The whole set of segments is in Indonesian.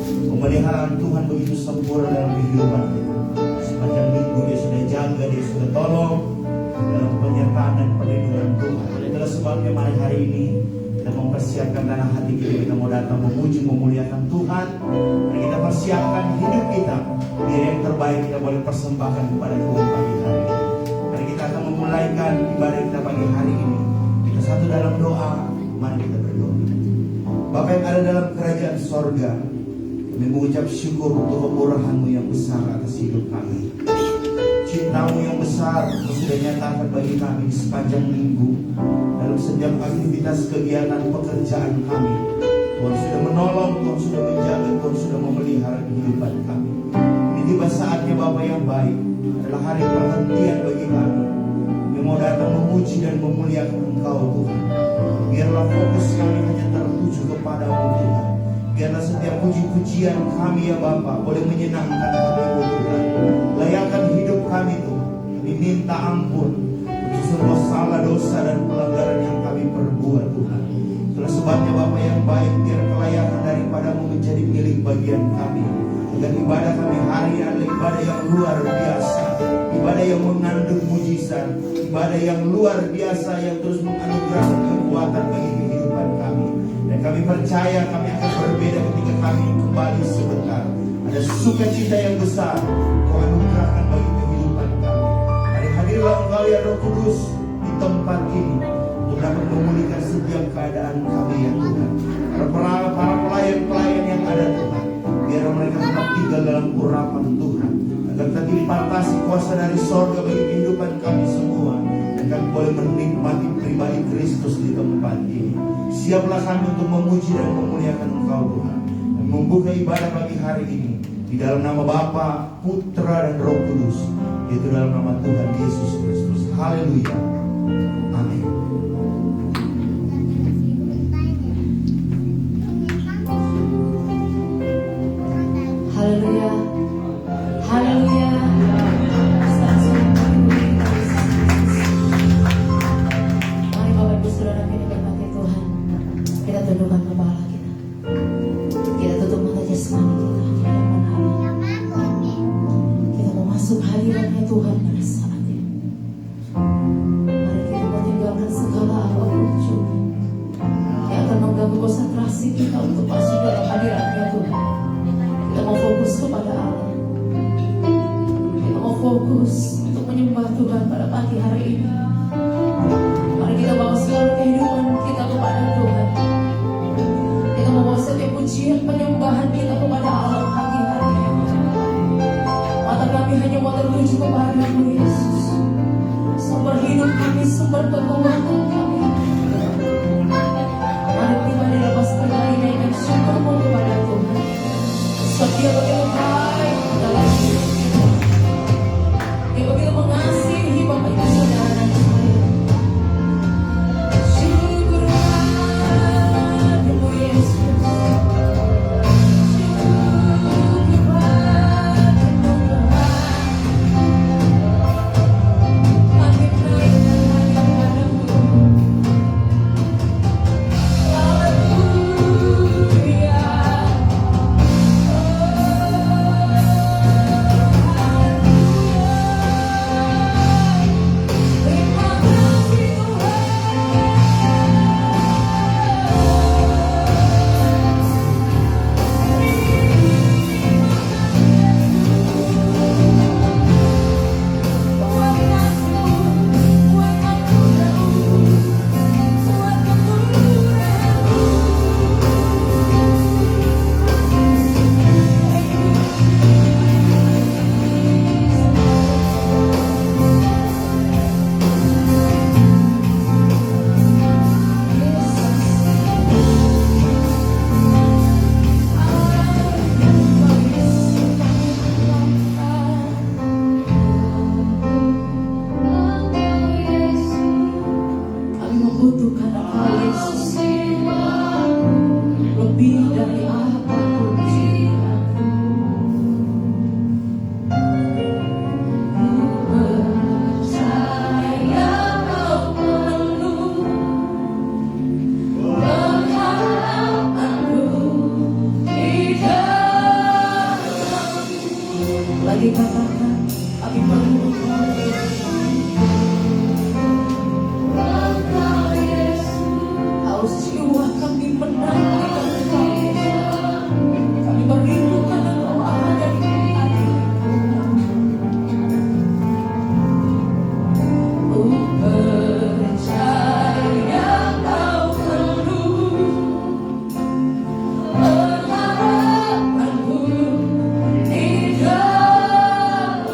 Pemeliharaan Tuhan begitu sempurna dalam kehidupan kita. Sepanjang minggu Dia sudah jaga, Dia sudah tolong dalam penyertaan dan perlindungan Tuhan. Itulah sebabnya mari hari ini kita mempersiapkan tanah hati kita mau datang memuji memuliakan Tuhan. Mari kita persiapkan hidup kita biar yang terbaik kita boleh persembahkan kepada Tuhan pagi hari ini. Mari kita akan memulaikan ibadah kita pagi hari ini. Kita satu dalam doa, mari kita berdoa. Bapa yang ada dalam kerajaan sorga, kami mengucap syukur untuk kemurahan-Mu yang besar atas hidup kami. Cinta-Mu yang besar Kau sudah nyatakan bagi kami sepanjang minggu. Dalam setiap aktivitas kegiatan pekerjaan kami, Tuhan sudah menolong, Tuhan sudah menjaga, Tuhan sudah memelihara kehidupan kami. Ini tiba saatnya Bapa yang baik, adalah hari perhentian bagi kami. Kami mau datang memuji dan memuliakan Engkau Tuhan. Biarlah fokus kami hanya tertuju kepada-Mu Tuhan. Biarlah setiap puji-pujian kami ya Bapa boleh menyenangkan hati-Mu Tuhan. Layakan hidup kami Tuhan. Kami minta ampun untuk semua salah, dosa dan pelanggaran yang kami perbuat Tuhan. Itulah sebabnya Bapa yang baik, biar kelayakan daripada-Mu menjadi milik bagian kami. Agar ibadah kami hari ini adalah ibadah yang luar biasa, ibadah yang mengandung mujizat, ibadah yang luar biasa yang terus menganugerahkan kekuatan bagi kehidupan kami. Dan kami percaya kami akan berbeda ketika kami kembali sebentar. Ada sukacita yang besar Kau anugerahkan bagi kehidupan kami. Mari hadirlah Engkau ya Roh Kudus di tempat ini untuk dapat memulihkan setiap keadaan kami ya Tuhan. Para pelayan-pelayan yang ada Tuhan, biar mereka tetap tinggal dalam urapan Tuhan. Agar tetap diimpartasi kuasa dari sorga bagi kehidupan kami semua. Dan kami boleh menikmati pribadi Kristus di tempat ini. Siaplah kami untuk memuji dan memuliakan Engkau Tuhan. Dan membuka ibadah pagi hari ini di dalam nama Bapa, Putra dan Roh Kudus, yaitu dalam nama Tuhan Yesus Kristus. Haleluya. Amin. Haleluya. Haleluya. Mari Bapak Ibu Saudara kami berkati Tuhan. Kita tundukkan kepala kita. Kita tutup mata jasmani kita di hadapan Allah. Kita mau masuk hadiratnya Tuhan pada saat ini. Mari kita meninggalkan segala apapun juga yang akan mengganggu konsentrasi kita untuk masuk dalam hadiratnya Tuhan. Kita mau fokus kepada Allah. Kita mau fokus untuk menyembah Tuhan pada pagi hari ini. Mari kita bawa seluruh kehidupan kita kepada Tuhan. Kita mau bawa setiap pujian penyembahan kita kepada Allah pagi hari ini. Mata kami hanya mau tertuju kepada-Mu Yesus, sumber hidup kami, sumber kekuatan kami. Mari kita dilepas kendali dan syukur kepada Tuhan. Sebab Dia begitu baik dalam hidup kita. Dia begitu mengasihi Bapak Ibu Saudara dan sekalian. Syukur padamu Yesus. Syukur padamu Tuhan. Kami menaikkan hati padamu. dikatakan kami perlu haus jiwa kami menantikan Engkau. Kami merindukan Engkau ada di hati. Percaya Kau perlu berharapanku di dalam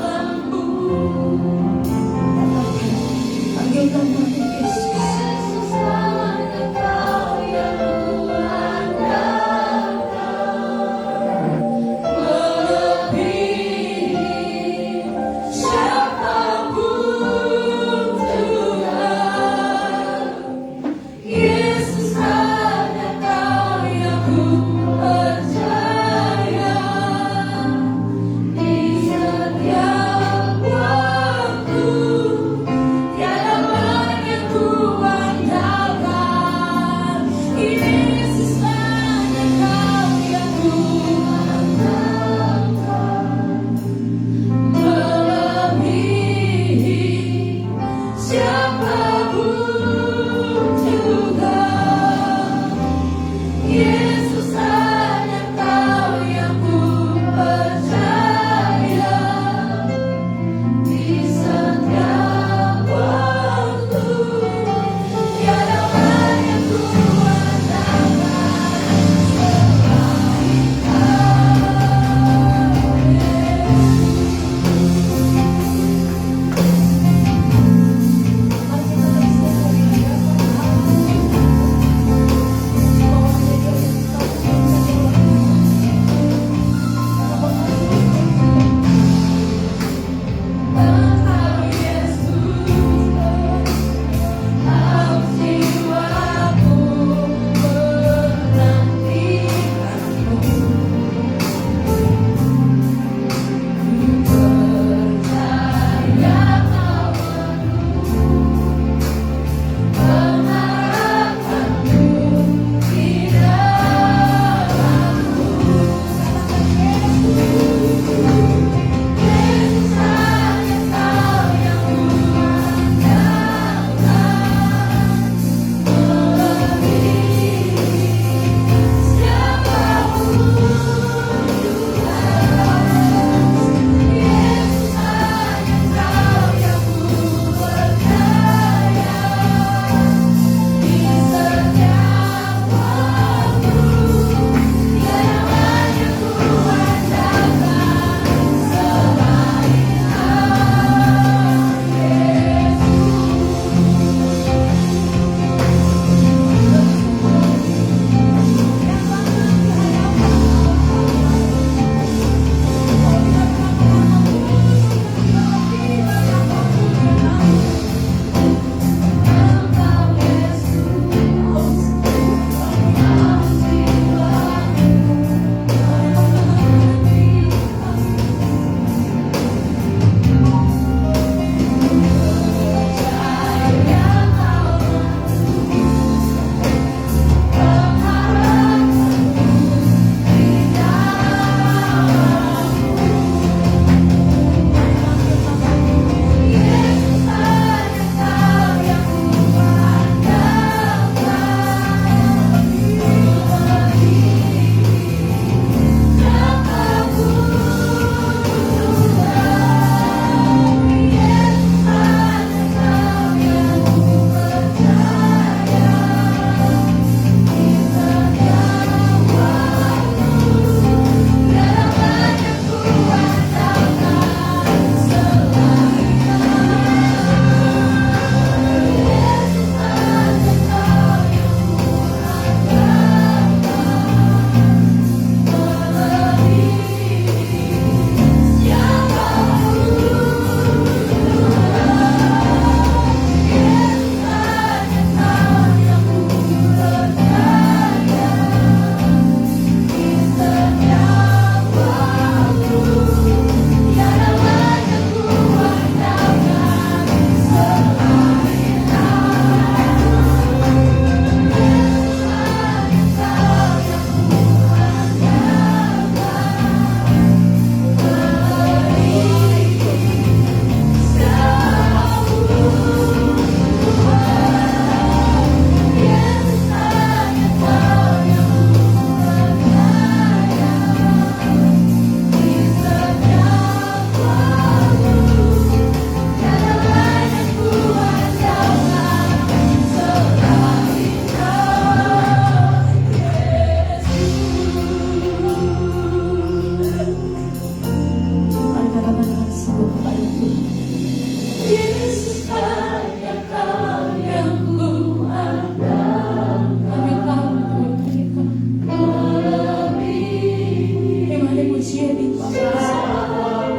jadi Bapak.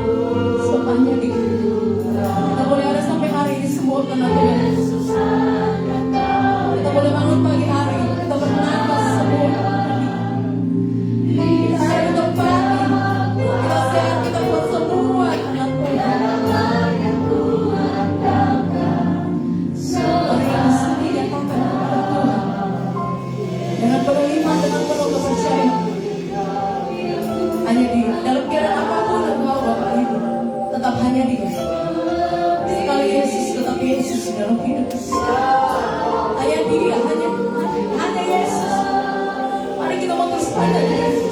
Sebab hanya di kita boleh ada sampai hari ini semua karena Tuhan Yesus. Kita boleh bangun pagi hari, kita bernafas semua karena Dia. Kita ada di tempat ini, kita sehat, kita buat semua karena Tuhan. Mari kita sendiri nyatakan kepada Tuhan dengan penuh iman, dengan penuh kepercayaan. Hanya Dia, dalam keadaan apapun engkau Bapak Ibu, tetap hanya Dia. Sekali Yesus, tetap Yesus dalam hidup. Hanya Dia, hanya Yesus. Mari kita mau terus pada Yesus.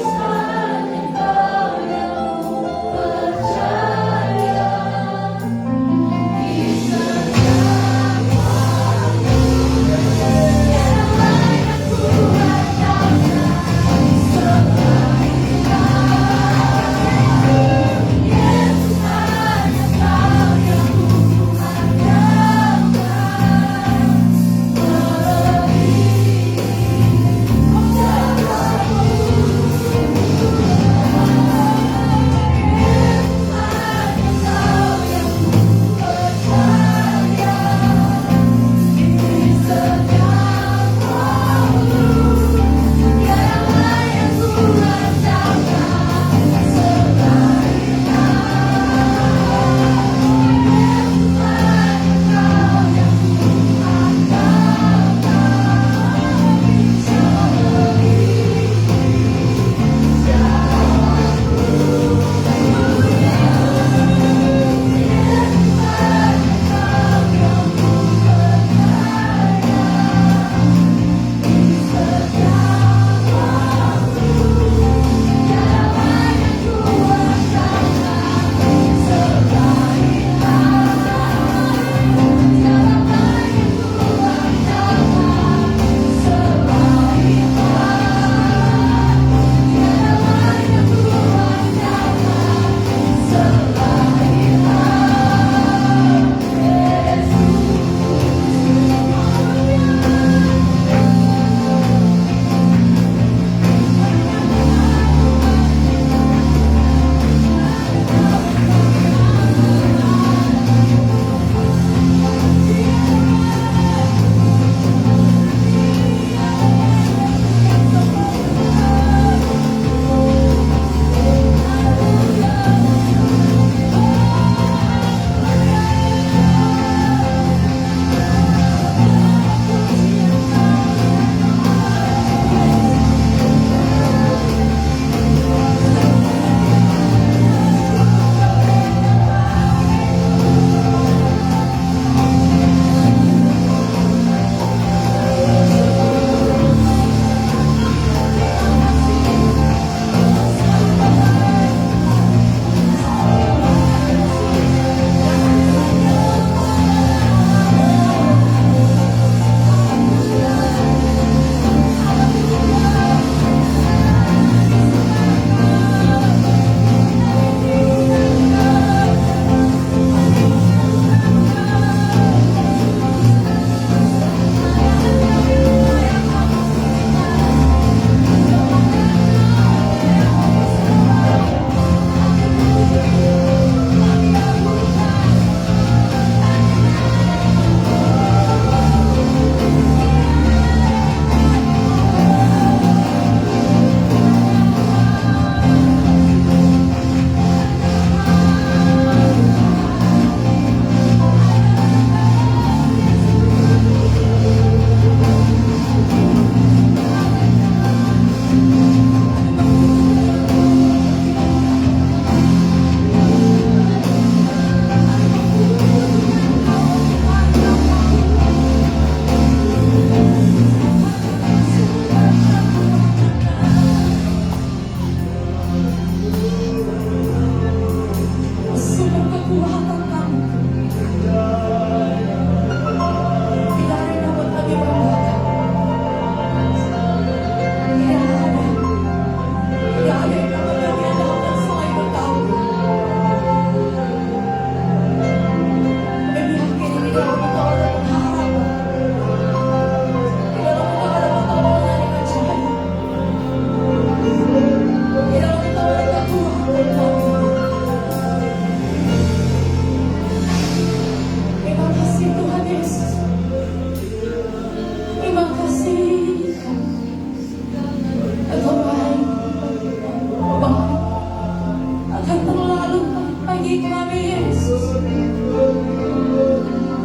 bagi kami Yesus.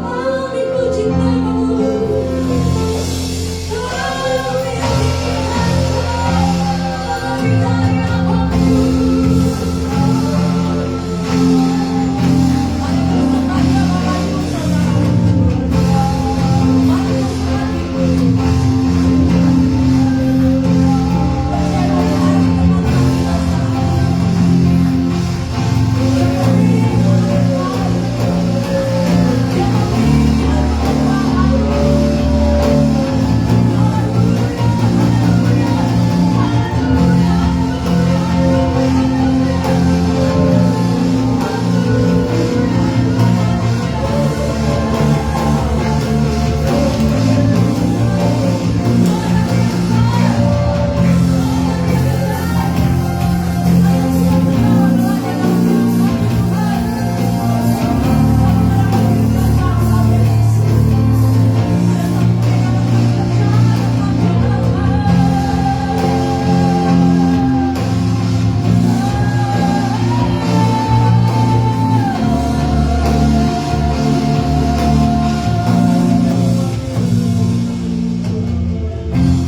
Kami puji namamu.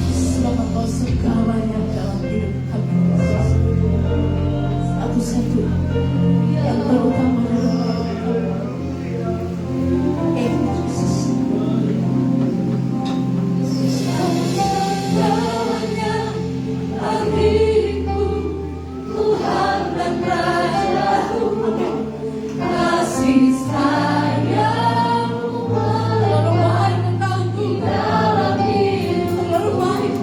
Selama kau segalanya dalam hidup kami, satu-satu yang terutama adalah Yesus. Segalanya hatiku, Tuhan dan Rajaku, kasih sayang-Mu terlalu baik tentangku dalam hidup, terlalu baik.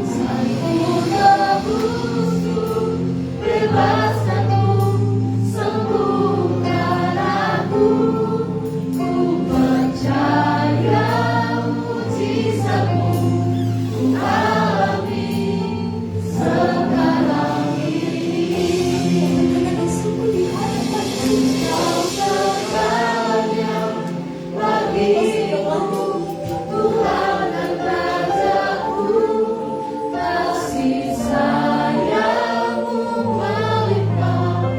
Bebaskanku, sembuhkan aku, ku percaya mujizat-Mu, ku alami sekarang ini. Kau segalanya bagiku, Tuhan dan Rajaku, kasih sayang-Mu melimpah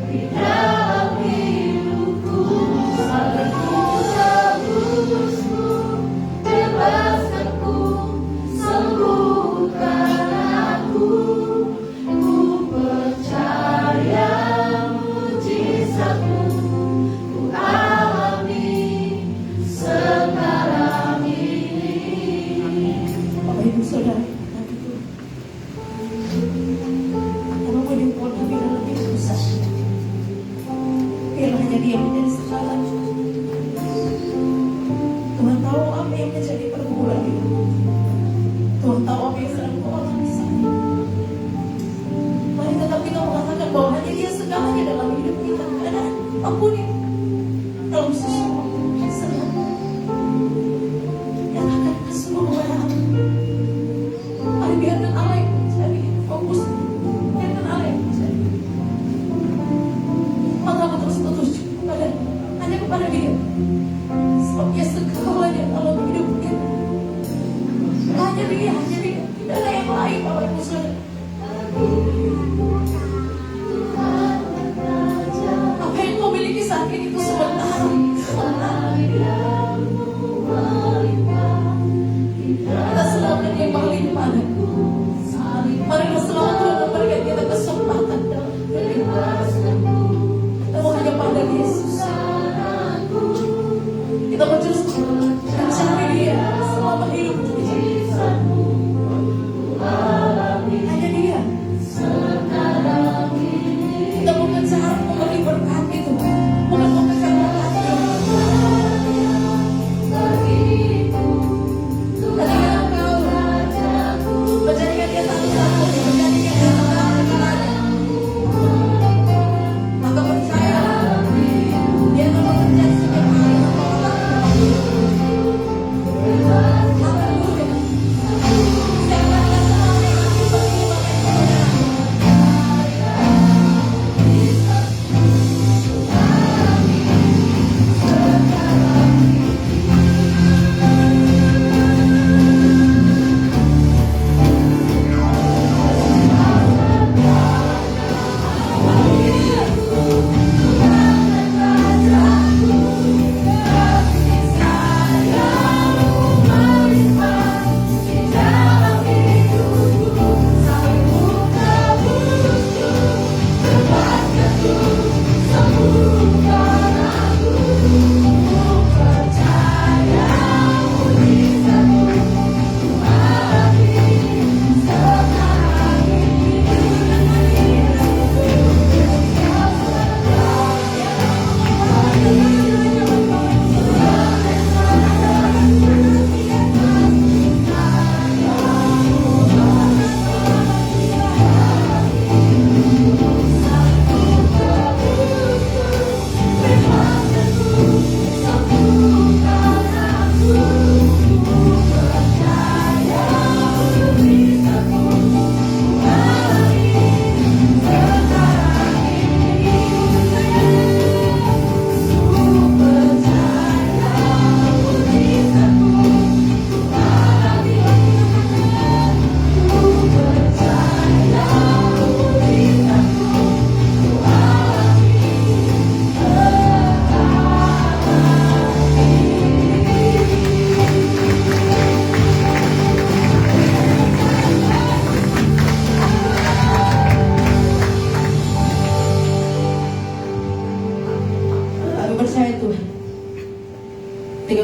di dalam hidupku. Salibmu tebusku, bebaskanku, sembuhkan aku, ku percaya mujizat-Mu, ku alami sekarang ini. Bapak Ibu Saudara, apapun yang Tuhan beri dalam hidup susah, biarlah hanya Dia menjadi segalanya. Tuhan tahu apa yang menjadi pergumulan hidup. Tuhan tahu apa yang sedang kau alami saat ini. Mari tetap kita mengatakan bahwa hanya Dia segalanya dalam hidup kita. Keadaan apapun yang dalam sesuatu sedang nyatakan semua kepada Allah. Mari biarkan Allah yang mencari fokus, biarkan Allah yang mencari. Matamu terus tertuju hanya kepada Dia. Sebab Dia segalanya dalam hidup kita. Hanya Dia, tidak ada yang lain, Bapak Ibu Saudara. Apa yang kau miliki saat ini itu sementara. Kita selamatkan yang paling paling. Marilah selamat Tuhan memberikan kita kesempatan dalam hidup. Kita mau hanya pada Yesus. Kita mau terus mencari Dia selama hidup kita. Hanya Dia. Kita mau mengejar memberi berkat itu, bukan mengejar berkat itu. Ketika Engkau menjadikan Dia satu-satu, menjadikan Dia segalanya, maka percayalah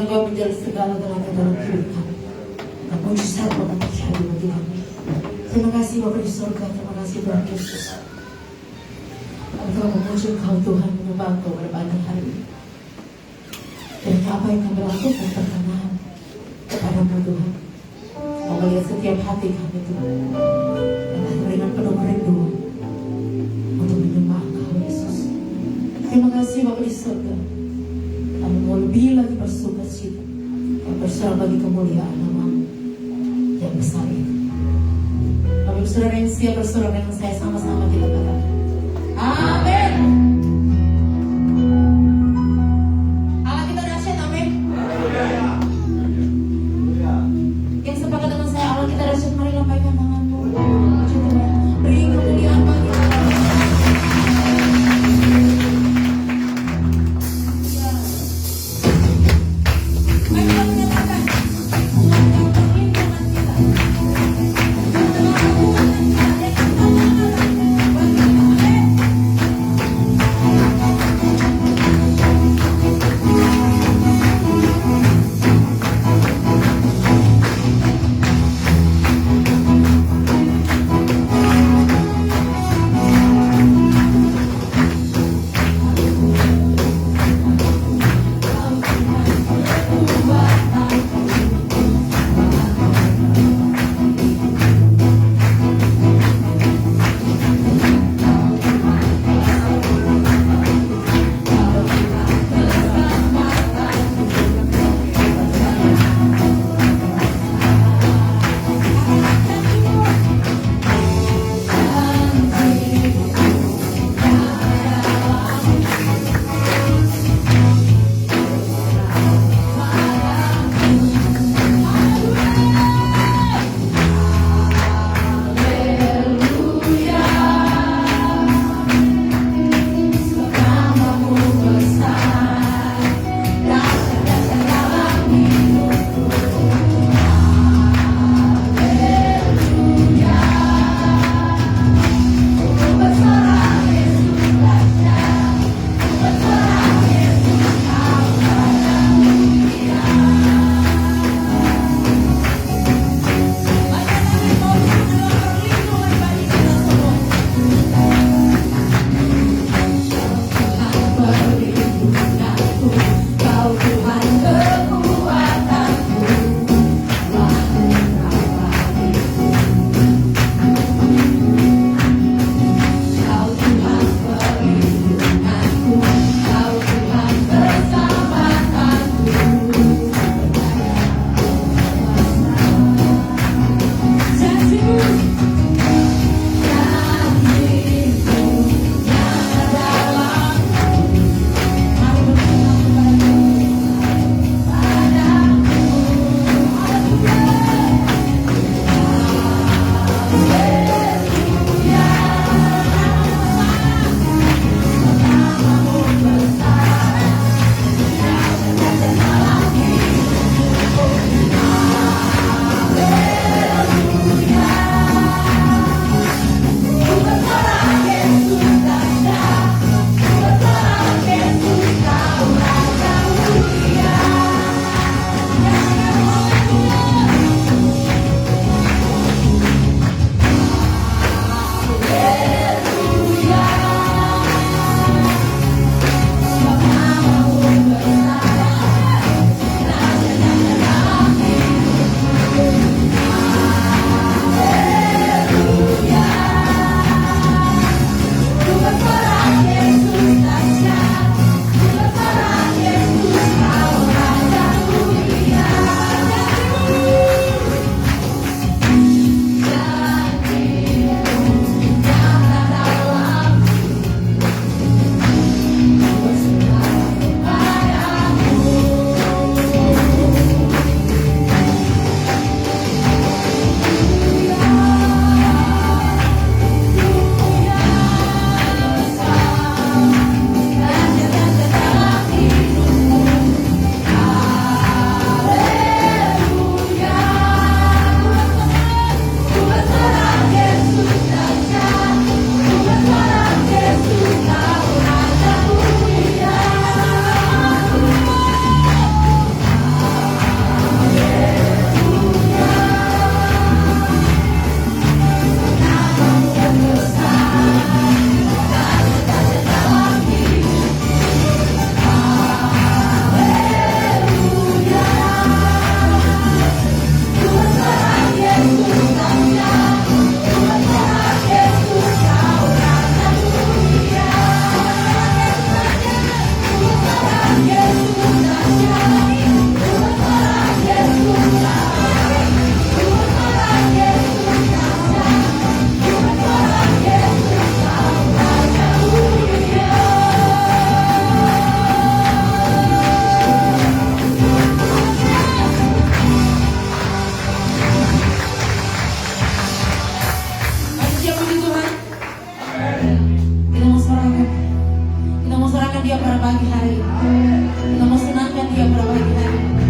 Engkau menjadi segala-galanya dalam hidup kami. Dan mujizat Bapa terjadi bagi kami. Terima kasih Bapa di surga, terima kasih Tuhan Yesus. Kami telah memuji Engkau Tuhan, menyembah Engkau pada pagi hari ini. Dan apa yang kami lakukan berkenan kepadamu Tuhan. Kau melihat setiap hati kami Tuhan. Dan kami dengan penuh kerinduan untuk menyembah Engkau Yesus. Terima kasih Bapa di surga. Kami mau lebih lagi bersuka cita dan berserah bagi kemuliaan nama-Mu yang besar ini. Kami bersaudara yang siap bersaudara dengan saya sama-sama kita katakan. Amin. Allah kita dahsyat, amin. Yang sepakat dengan saya, Allah kita dahsyat, mari lambaikan tanganmu. Beri kemuliaan bagi Allah. Mari kita menyatakan Tuhan yang perlindungan kita. Tuhan yang perlindungan kita. Yang pertama bagi dia pada pagi hari ini. Kita mau senangkan dia pada pagi hari ini.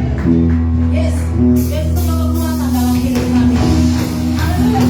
Yes, Yesus membawa kekuatan dalam hidup kami. Haleluya.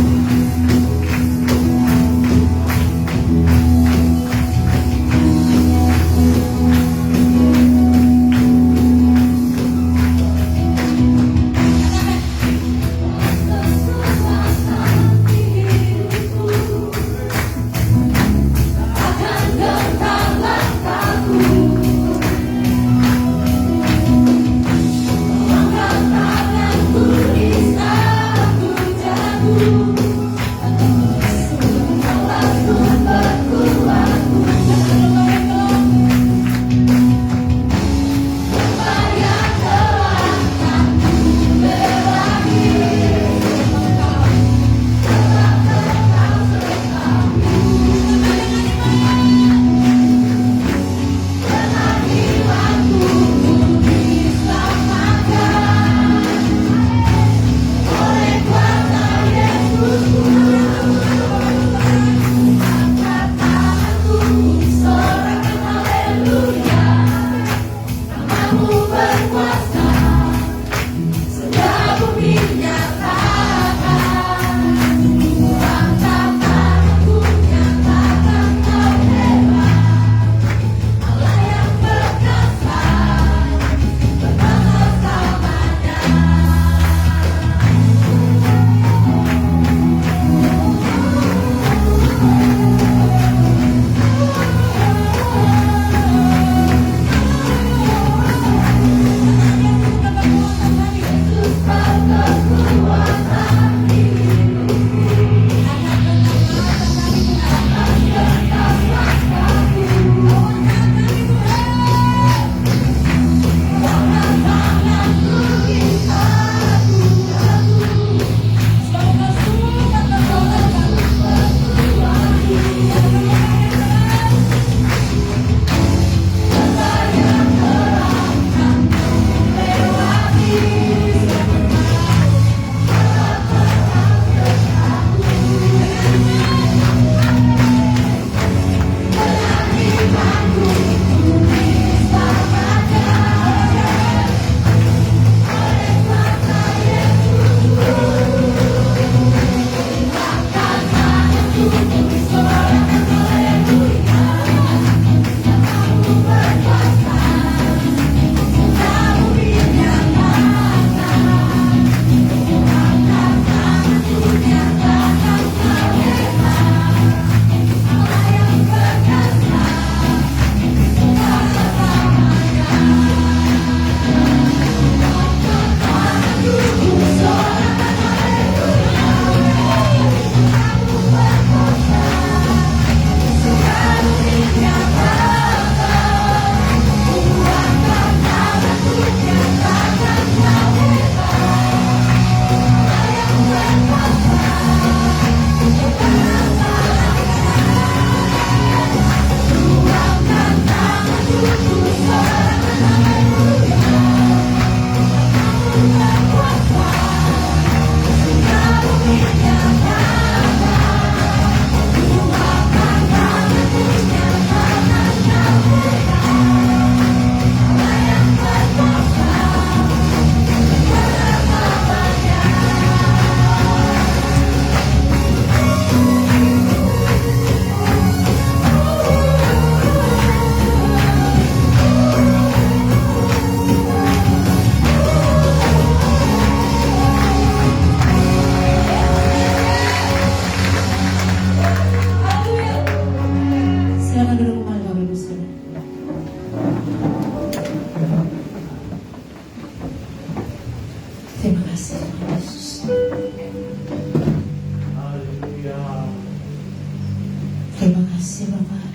Terima kasih Bapak.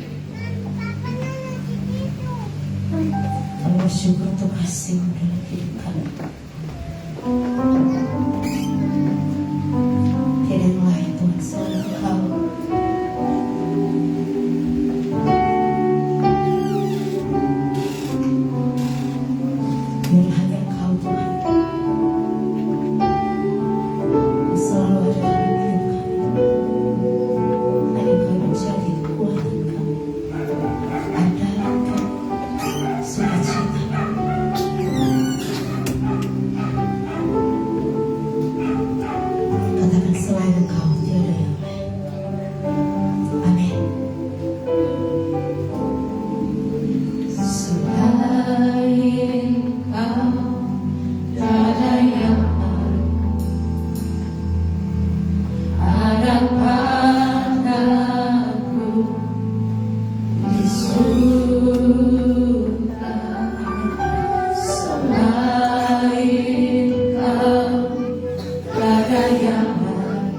Kami bersyukur untuk kasih-Mu dalam hidup kami. Tiada yang lain Tuhan selain Engkau. Ini hanya Engkau Tuhan yang selalu ada dalam hidup kami. Hanya Engkau menjadi kekuatan kami, andalan kami. Selain Kau tiada yang lain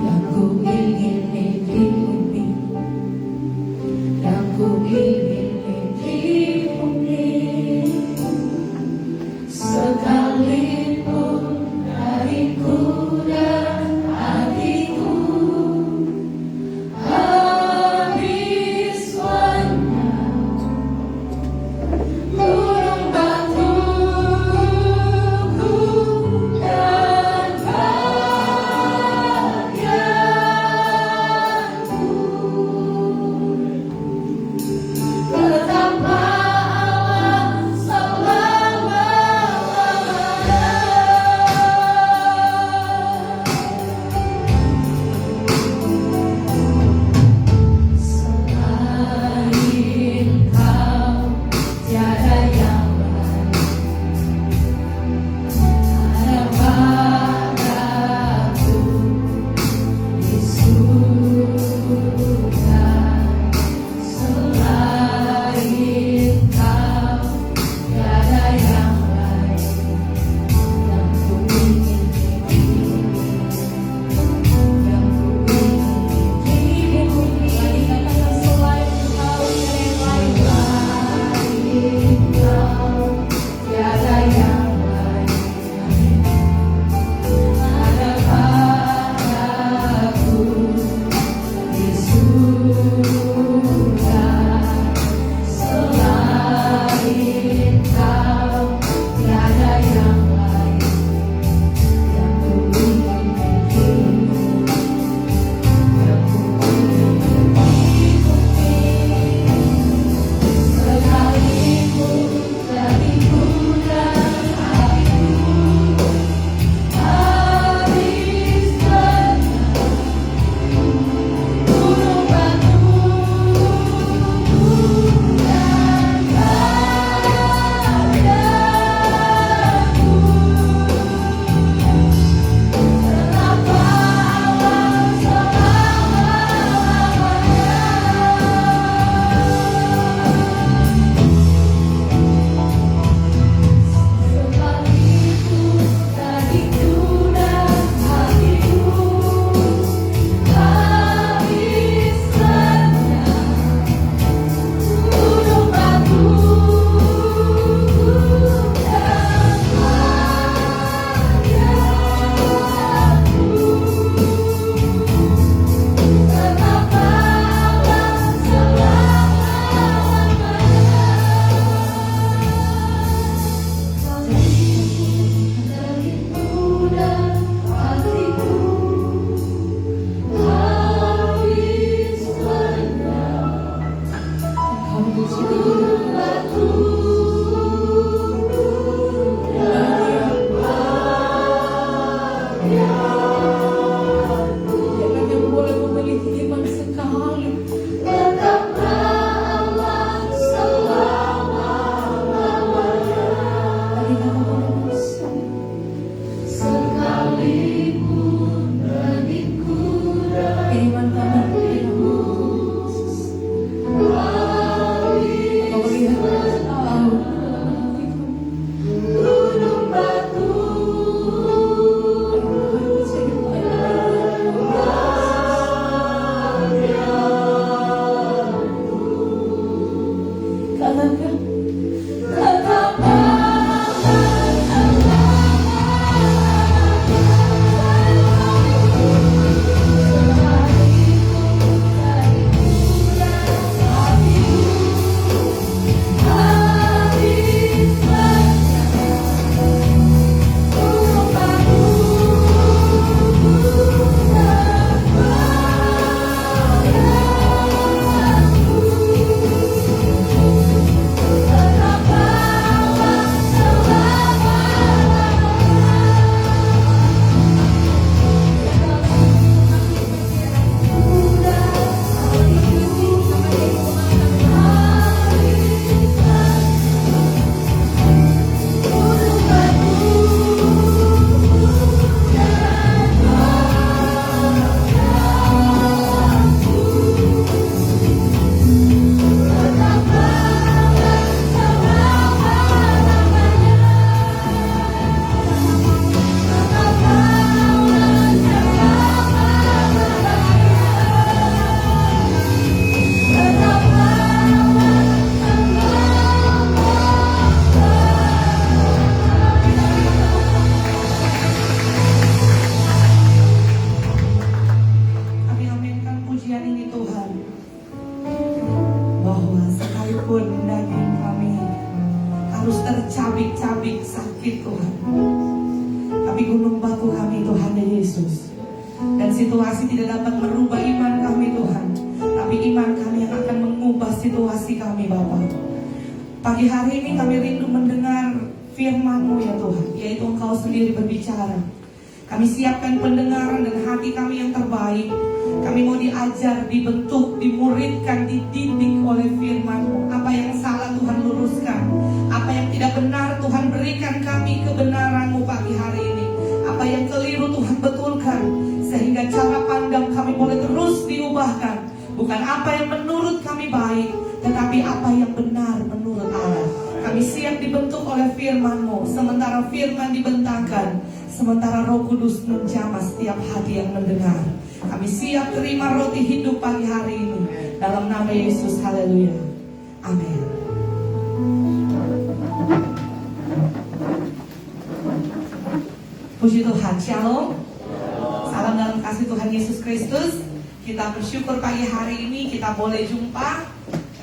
yang ku ingin di bumi, yang ku ingin di bumi. Sekalipun hariku dan hatiku habis lenyap, gunung batuku dan bahagiaku tetaplah Allah selama-lamanya. Selain Kau tiada yang lain, harapanku di surga. Selain Kau tiada yang lain yang ku ingin di bumi, yang ku ingin di bumi. Selain Kau tiada yang lain, harapanku di surga. Selain Kau tiada yang lain yang ku ingin di bumi, yang ku ingin di bumi. Sekalipun hariku dan hatiku habis lenyap, gunung batuku dan bahagiaku tetaplah Allah selama-lamanya. Sekalipun hariku dan hatiku habis lenyap, gunung batuku dan bahagiaku tetaplah Allah selama-lamanya. Hariku dan hatiku habis lenyap, gunung batuku dan bahagiaku. Jangan yang boleh memiliki iman sekali, tetaplah Allah selama-lamanya. Sekalipun hatiku dan hatiku habis sekalipun daging kami harus tercabik-cabik sakit Tuhan, tapi gunung batu kami Tuhan Yesus. Dan situasi tidak dapat merubah iman kami Tuhan, tapi iman kami yang akan mengubah situasi kami Bapa. Pagi hari ini kami rindu mendengar firman-Mu ya Tuhan, yaitu Engkau sendiri berbicara. Kami siapkan pendengaran dan hati kami yang terbaik. Kami mau diajar, dibentuk, dimuridkan, dididik oleh firman-Mu. Apa yang salah Tuhan luruskan, apa yang tidak benar Tuhan berikan kami kebenaran-Mu pagi hari ini. Apa yang keliru Tuhan betulkan, sehingga cara pandang kami boleh terus diubahkan. Bukan apa yang menurut kami baik, tetapi apa yang benar menurut Allah. Kami siap dibentuk oleh firman-Mu. Sementara firman dibentangkan, sementara Roh Kudus menjamah setiap hati yang mendengar. Kami siap terima roti hidup pagi hari ini. Dalam nama Yesus, haleluya. Amin. Puji Tuhan, shalom. Salam dalam kasih Tuhan Yesus Kristus. Kita bersyukur pagi hari ini kita boleh jumpa.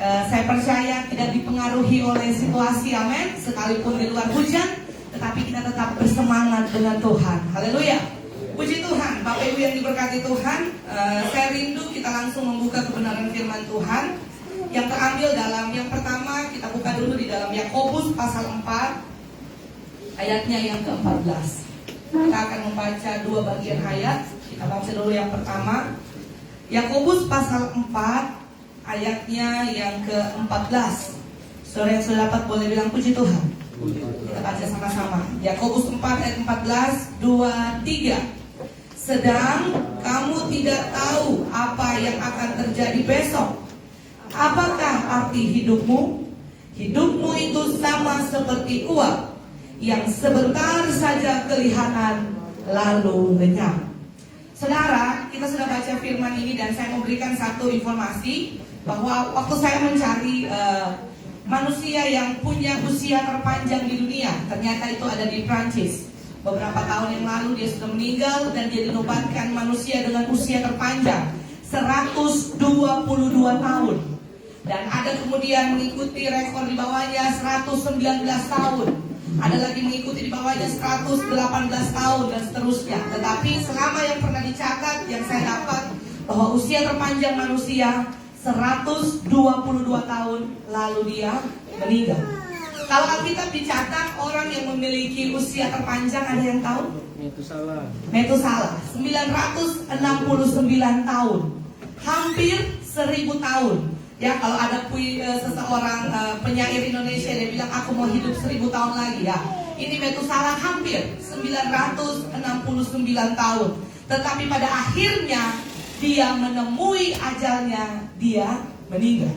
Saya percaya tidak dipengaruhi oleh situasi, amin. Sekalipun di luar hujan, tetapi kita tetap bersemangat dengan Tuhan. Haleluya. Puji Tuhan, Bapak Ibu yang diberkati Tuhan. Saya rindu kita langsung membuka kebenaran firman Tuhan yang terambil dalam, yang pertama kita buka dulu di dalam Yakobus pasal 4 ayatnya yang ke-14. Kita akan membaca dua bagian ayat. Kita baca dulu yang pertama, Yakobus pasal 4 ayatnya yang ke-14. Saudara yang sudah dapat boleh bilang puji Tuhan. Kita baca sama-sama. Yakobus 4 ayat 14, 2, 3. Sedang kamu tidak tahu apa yang akan terjadi besok. Apakah arti hidupmu? Hidupmu itu sama seperti uap yang sebentar saja kelihatan lalu lenyap. Saudara, kita sudah baca firman ini dan saya memberikan satu informasi bahwa waktu saya mencari manusia yang punya usia terpanjang di dunia, ternyata itu ada di Prancis. Beberapa tahun yang lalu dia sudah meninggal dan dia dinobatkan manusia dengan usia terpanjang 122 tahun. Dan ada kemudian mengikuti rekor di bawahnya 119 tahun. Ada lagi mengikuti di bawahnya 118 tahun dan seterusnya. Tetapi selama yang pernah dicatat, yang saya dapat, bahwa usia terpanjang manusia 122 tahun lalu dia meninggal. Kalau Alkitab dicatat orang yang memiliki usia terpanjang, ada yang tahu? Metusalah 969 tahun, hampir 1000 tahun. Ya, kalau ada seseorang penyair Indonesia dia bilang aku mau hidup 1000 tahun lagi ya. Ini Metusalah hampir 969 tahun. Tetapi pada akhirnya dia menemui ajalnya, dia meninggal.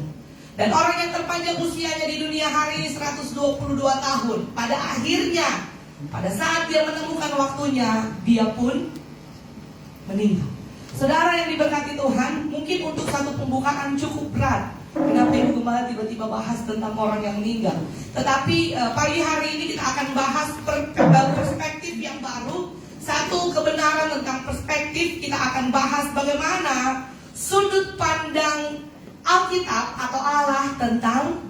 Dan orang yang terpanjang usianya di dunia hari ini 122 tahun. Pada akhirnya, pada saat dia menemukan waktunya, dia pun meninggal. Saudara yang diberkati Tuhan, mungkin untuk satu pembukaan cukup berat. Kenapa Ibu Gembala tiba-tiba bahas tentang orang yang meninggal? Tetapi pagi hari ini kita akan bahas perspektif yang baru. Satu kebenaran tentang perspektif. Kita akan bahas bagaimana sudut pandang Alkitab atau Allah tentang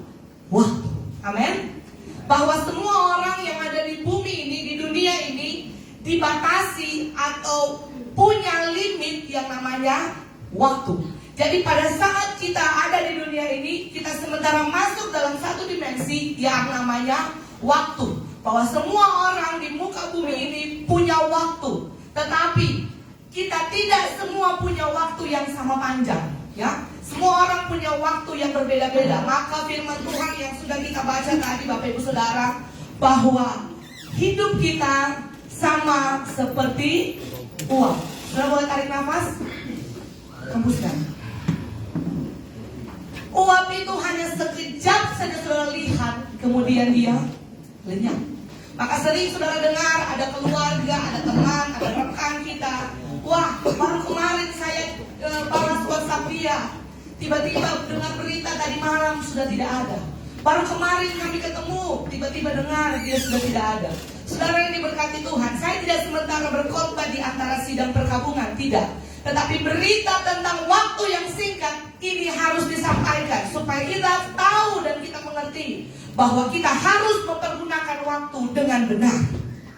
waktu. Amin. Bahwa semua orang yang ada di bumi ini, di dunia ini, dibatasi atau punya limit yang namanya waktu. Jadi pada saat kita ada di dunia ini, kita sementara masuk dalam satu dimensi yang namanya waktu. Bahwa semua orang di muka bumi ini punya waktu. Tetapi kita tidak semua punya waktu yang sama panjang, ya. Semua orang punya waktu yang berbeda-beda. Maka firman Tuhan yang sudah kita baca tadi Bapak Ibu Saudara, bahwa hidup kita sama seperti uap. Saudara boleh tarik nafas, hembuskan. Uap itu hanya sekejap saja saudara lihat, kemudian dia lenyap. Maka sering saudara dengar ada keluarga, ada teman, ada rekan kita, wah baru kemarin saya balas WhatsApp dia, tiba-tiba dengar berita tadi malam sudah tidak ada. Baru kemarin kami ketemu, tiba-tiba dengar dia sudah tidak ada. Saudara yang diberkati Tuhan, saya tidak sementara berkhotbah di antara sidang perkabungan, tidak. Tetapi berita tentang waktu yang singkat ini harus disampaikan supaya kita tahu dan kita bahwa kita harus mempergunakan waktu dengan benar.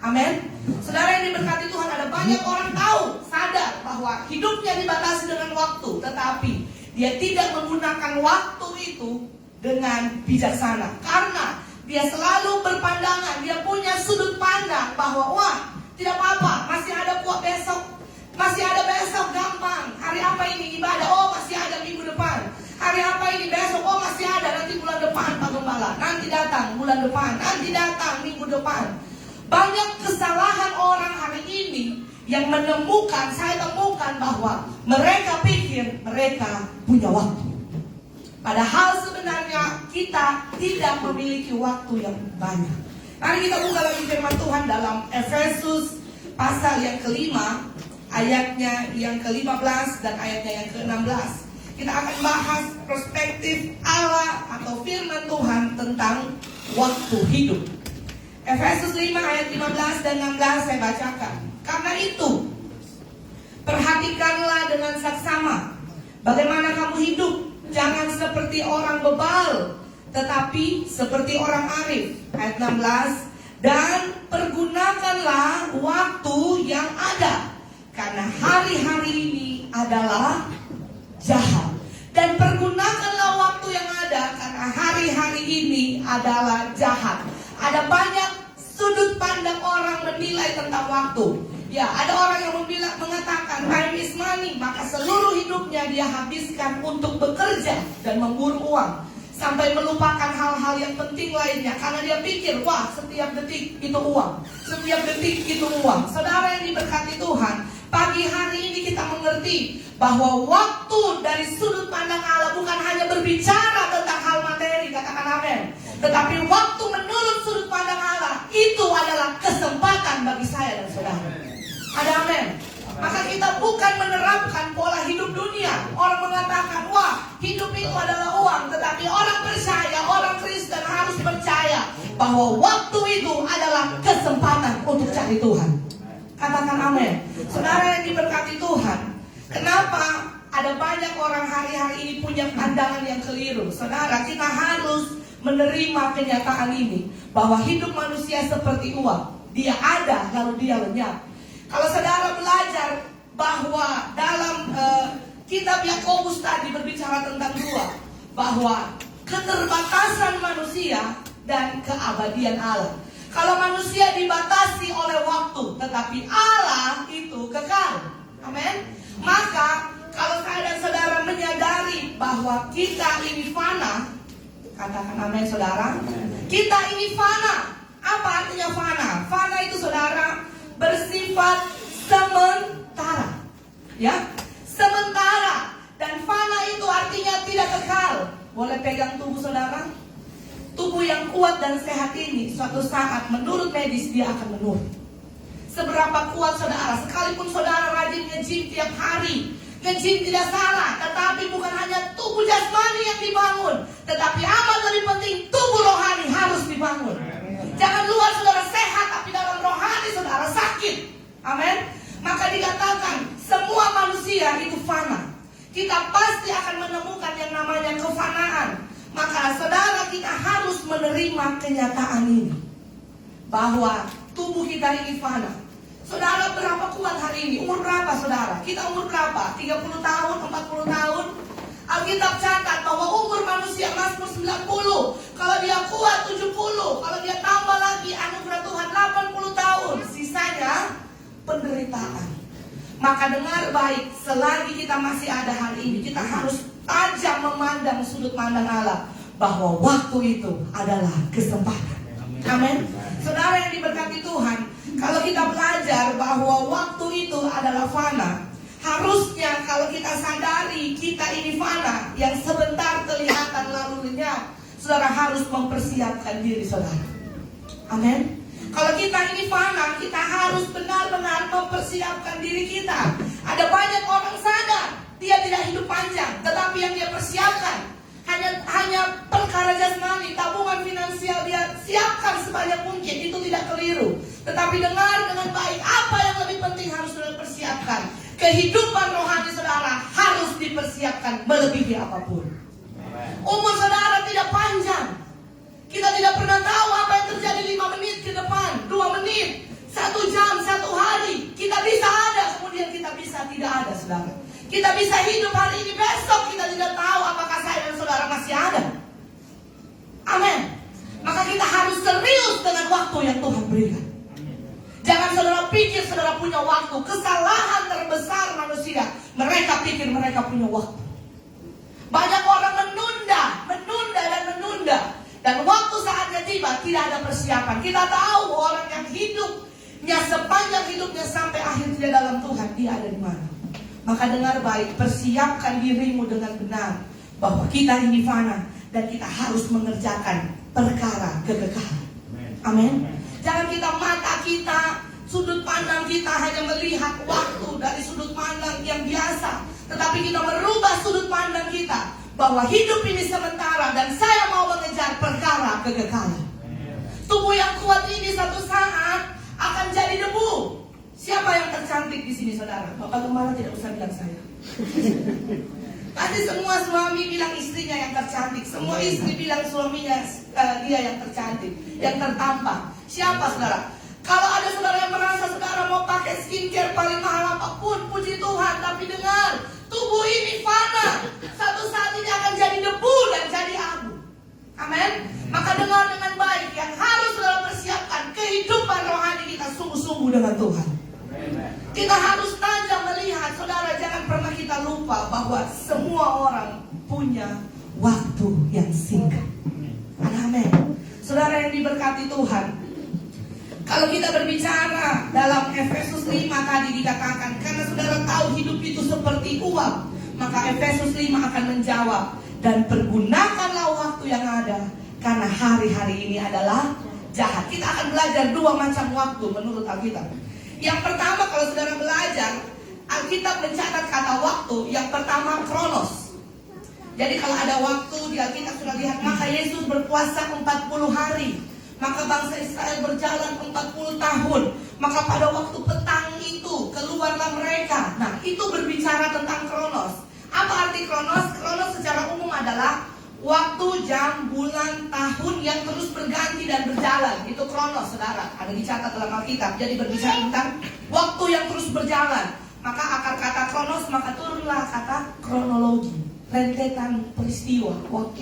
Amin. Saudara yang diberkati Tuhan, ada banyak orang tahu, sadar bahwa hidupnya dibatasi dengan waktu, tetapi dia tidak menggunakan waktu itu dengan bijaksana. Karena dia selalu berpandangan, dia punya sudut pandang bahwa wah, tidak apa-apa, masih ada kuat besok, masih ada besok, gampang. Hari apa ini ibadah? Oh, masih ada minggu depan. Hari apa ini besok? Oh, masih ada nanti bulan depan, Pak Gembala. Nanti datang bulan depan, nanti datang minggu depan. Banyak kesalahan orang hari ini yang menemukan, saya temukan bahwa mereka pikir mereka punya waktu. Padahal sebenarnya kita tidak memiliki waktu yang banyak. Mari kita buka lagi firman Tuhan dalam Efesus pasal yang kelima, ayatnya yang ke-15 dan ayatnya yang ke-16. Kita akan bahas perspektif Allah atau firman Tuhan tentang waktu hidup. Efesus 5 ayat 15 dan 16 saya bacakan. Karena itu, perhatikanlah dengan saksama bagaimana kamu hidup. Jangan seperti orang bebal, tetapi seperti orang arif. Ayat 16. Dan pergunakanlah waktu yang ada, karena hari-hari ini adalah jahat. Dan pergunakanlah waktu yang ada, karena hari-hari ini adalah jahat. Ada banyak sudut pandang orang menilai tentang waktu. Ya, ada orang yang mengatakan time is money, maka seluruh hidupnya dia habiskan untuk bekerja dan memburu uang, sampai melupakan hal-hal yang penting lainnya, karena dia pikir, wah, setiap detik itu uang, setiap detik itu uang. Saudara yang diberkati Tuhan, pagi hari ini kita mengerti bahwa waktu dari sudut pandang Allah bukan hanya berbicara tentang hal materi, katakan amin, tetapi waktu menurut sudut pandang Allah itu adalah kesempatan bagi saya dan saudara. Ada amin. Maka kita bukan menerapkan pola hidup dunia. Orang mengatakan, wah, hidup itu adalah uang. Tetapi orang percaya, orang Kristen harus percaya bahwa waktu itu adalah kesempatan untuk cari Tuhan. Katakan amin. Saudara yang diberkati Tuhan, kenapa ada banyak orang hari-hari ini punya pandangan yang keliru? Saudara, kita harus menerima kenyataan ini, bahwa hidup manusia seperti uang. Dia ada lalu dia lenyap. Kalau saudara belajar bahwa dalam kitab Yakobus tadi berbicara tentang dua, bahwa keterbatasan manusia dan keabadian Allah. Kalau manusia dibatasi oleh waktu, tetapi Allah itu kekal. Amin. Maka kalau saya dan saudara menyadari bahwa kita ini fana, katakan amin saudara. Kita ini fana. Apa artinya fana? Fana itu saudara bersifat sementara, ya, sementara. Dan fana itu artinya tidak kekal. Boleh pegang tubuh saudara? Tubuh yang kuat dan sehat ini suatu saat menurut medis dia akan menurun. Seberapa kuat saudara, sekalipun saudara rajin nge-gym tiap hari, nge-gym tidak salah, tetapi bukan hanya tubuh jasmani yang dibangun, tetapi amat lebih penting tubuh rohani harus dibangun. Jangan luar saudara sehat, tapi dalam rohani saudara sakit. Amin. Maka dikatakan semua manusia itu fana. Kita pasti akan menemukan yang namanya kefanaan. Maka saudara, kita harus menerima kenyataan ini, bahwa tubuh kita ini fana. Saudara berapa kuat hari ini? Umur berapa saudara? Kita umur berapa? 30 tahun, 40 tahun? Alkitab catat bahwa umur manusia Mazmur 90, kalau dia kuat 70, kalau dia tambah lagi anugerah Tuhan 80 tahun, sisanya penderitaan. Maka dengar baik, selagi kita masih ada hari ini, kita harus tajam memandang sudut pandang Allah, bahwa waktu itu adalah kesempatan. Amin. Saudara yang diberkati Tuhan, kalau kita belajar bahwa waktu itu adalah fana, harusnya kalau kita sadari kita ini fana, yang sebentar kelihatan lalu lenyap, saudara harus mempersiapkan diri saudara. Amin. Kalau kita ini fana, kita harus benar-benar mempersiapkan diri kita. Ada banyak orang sadar dia tidak hidup panjang, tetapi yang dia persiapkan hanya perkara jasmani, tabungan finansial dia siapkan sebanyak mungkin. Itu tidak keliru. Tetapi dengar dengan baik, apa yang lebih penting harus saudara persiapkan. Kehidupan rohani saudara harus dipersiapkan melebihi apapun. Umur saudara tidak panjang. Kita tidak Kita bisa hidup hari ini, besok kita tidak tahu apakah saya dan saudara masih ada. Amin. Maka kita harus serius dengan waktu yang Tuhan berikan. Jangan saudara pikir saudara punya waktu. Kesalahan terbesar manusia, mereka pikir mereka punya waktu. Banyak orang menunda dan menunda. Dan waktu saatnya tiba, tidak ada persiapan. Kita tahu orang yang hidupnya sepanjang hidupnya sampai akhir tidak dalam Tuhan, dia ada di mana. Maka dengar baik, persiapkan dirimu dengan benar, bahwa kita ini fana dan kita harus mengerjakan perkara kekekalan. Amin. Jangan kita mata kita, sudut pandang kita hanya melihat waktu dari sudut pandang yang biasa, tetapi kita merubah sudut pandang kita bahwa hidup ini sementara dan saya mau mengejar perkara kekekalan. Tubuh yang kuat ini satu saat akan jadi debu. Siapa yang tercantik di sini, saudara? Bapak Gembala tidak usah bilang saya. Pasti semua suami bilang istrinya yang tercantik, semua istri bilang suaminya dia yang tercantik, yang tertampan. Siapa, saudara? Kalau ada saudara yang merasa saudara mau pakai skincare paling mahal apapun, puji Tuhan, tapi dengar, tubuh ini fana. Satu saat ini akan jadi debu dan jadi abu. Amin. Maka dengar dengan baik, yang harus saudara persiapkan kehidupan rohani kita sungguh-sungguh dengan Tuhan. Kita harus tajam melihat, saudara, jangan pernah kita lupa bahwa semua orang punya waktu yang singkat. Amin. Saudara yang diberkati Tuhan, kalau kita berbicara dalam Efesus 5 tadi dikatakan, karena saudara tahu hidup itu seperti uap, maka Efesus 5 akan menjawab, dan pergunakanlah waktu yang ada, karena hari-hari ini adalah jahat. Kita akan belajar dua macam waktu menurut Alkitab. Yang pertama, kalau saudara belajar, Alkitab mencatat kata waktu. Yang pertama, kronos. Jadi kalau ada waktu di Alkitab sudah lihat, maka Yesus berpuasa 40 hari. Maka bangsa Israel berjalan 40 tahun. Maka pada waktu petang itu keluarlah mereka. Nah, itu berbicara tentang kronos. Apa arti kronos? Kronos secara umum adalah waktu, jam, bulan, tahun yang terus berganti dan berjalan. Itu kronos, saudara. Ada dicatat dalam Alkitab. Jadi berbicara tentang waktu yang terus berjalan. Maka akar kata kronos, maka turunlah kata kronologi. Rentetan peristiwa, waktu,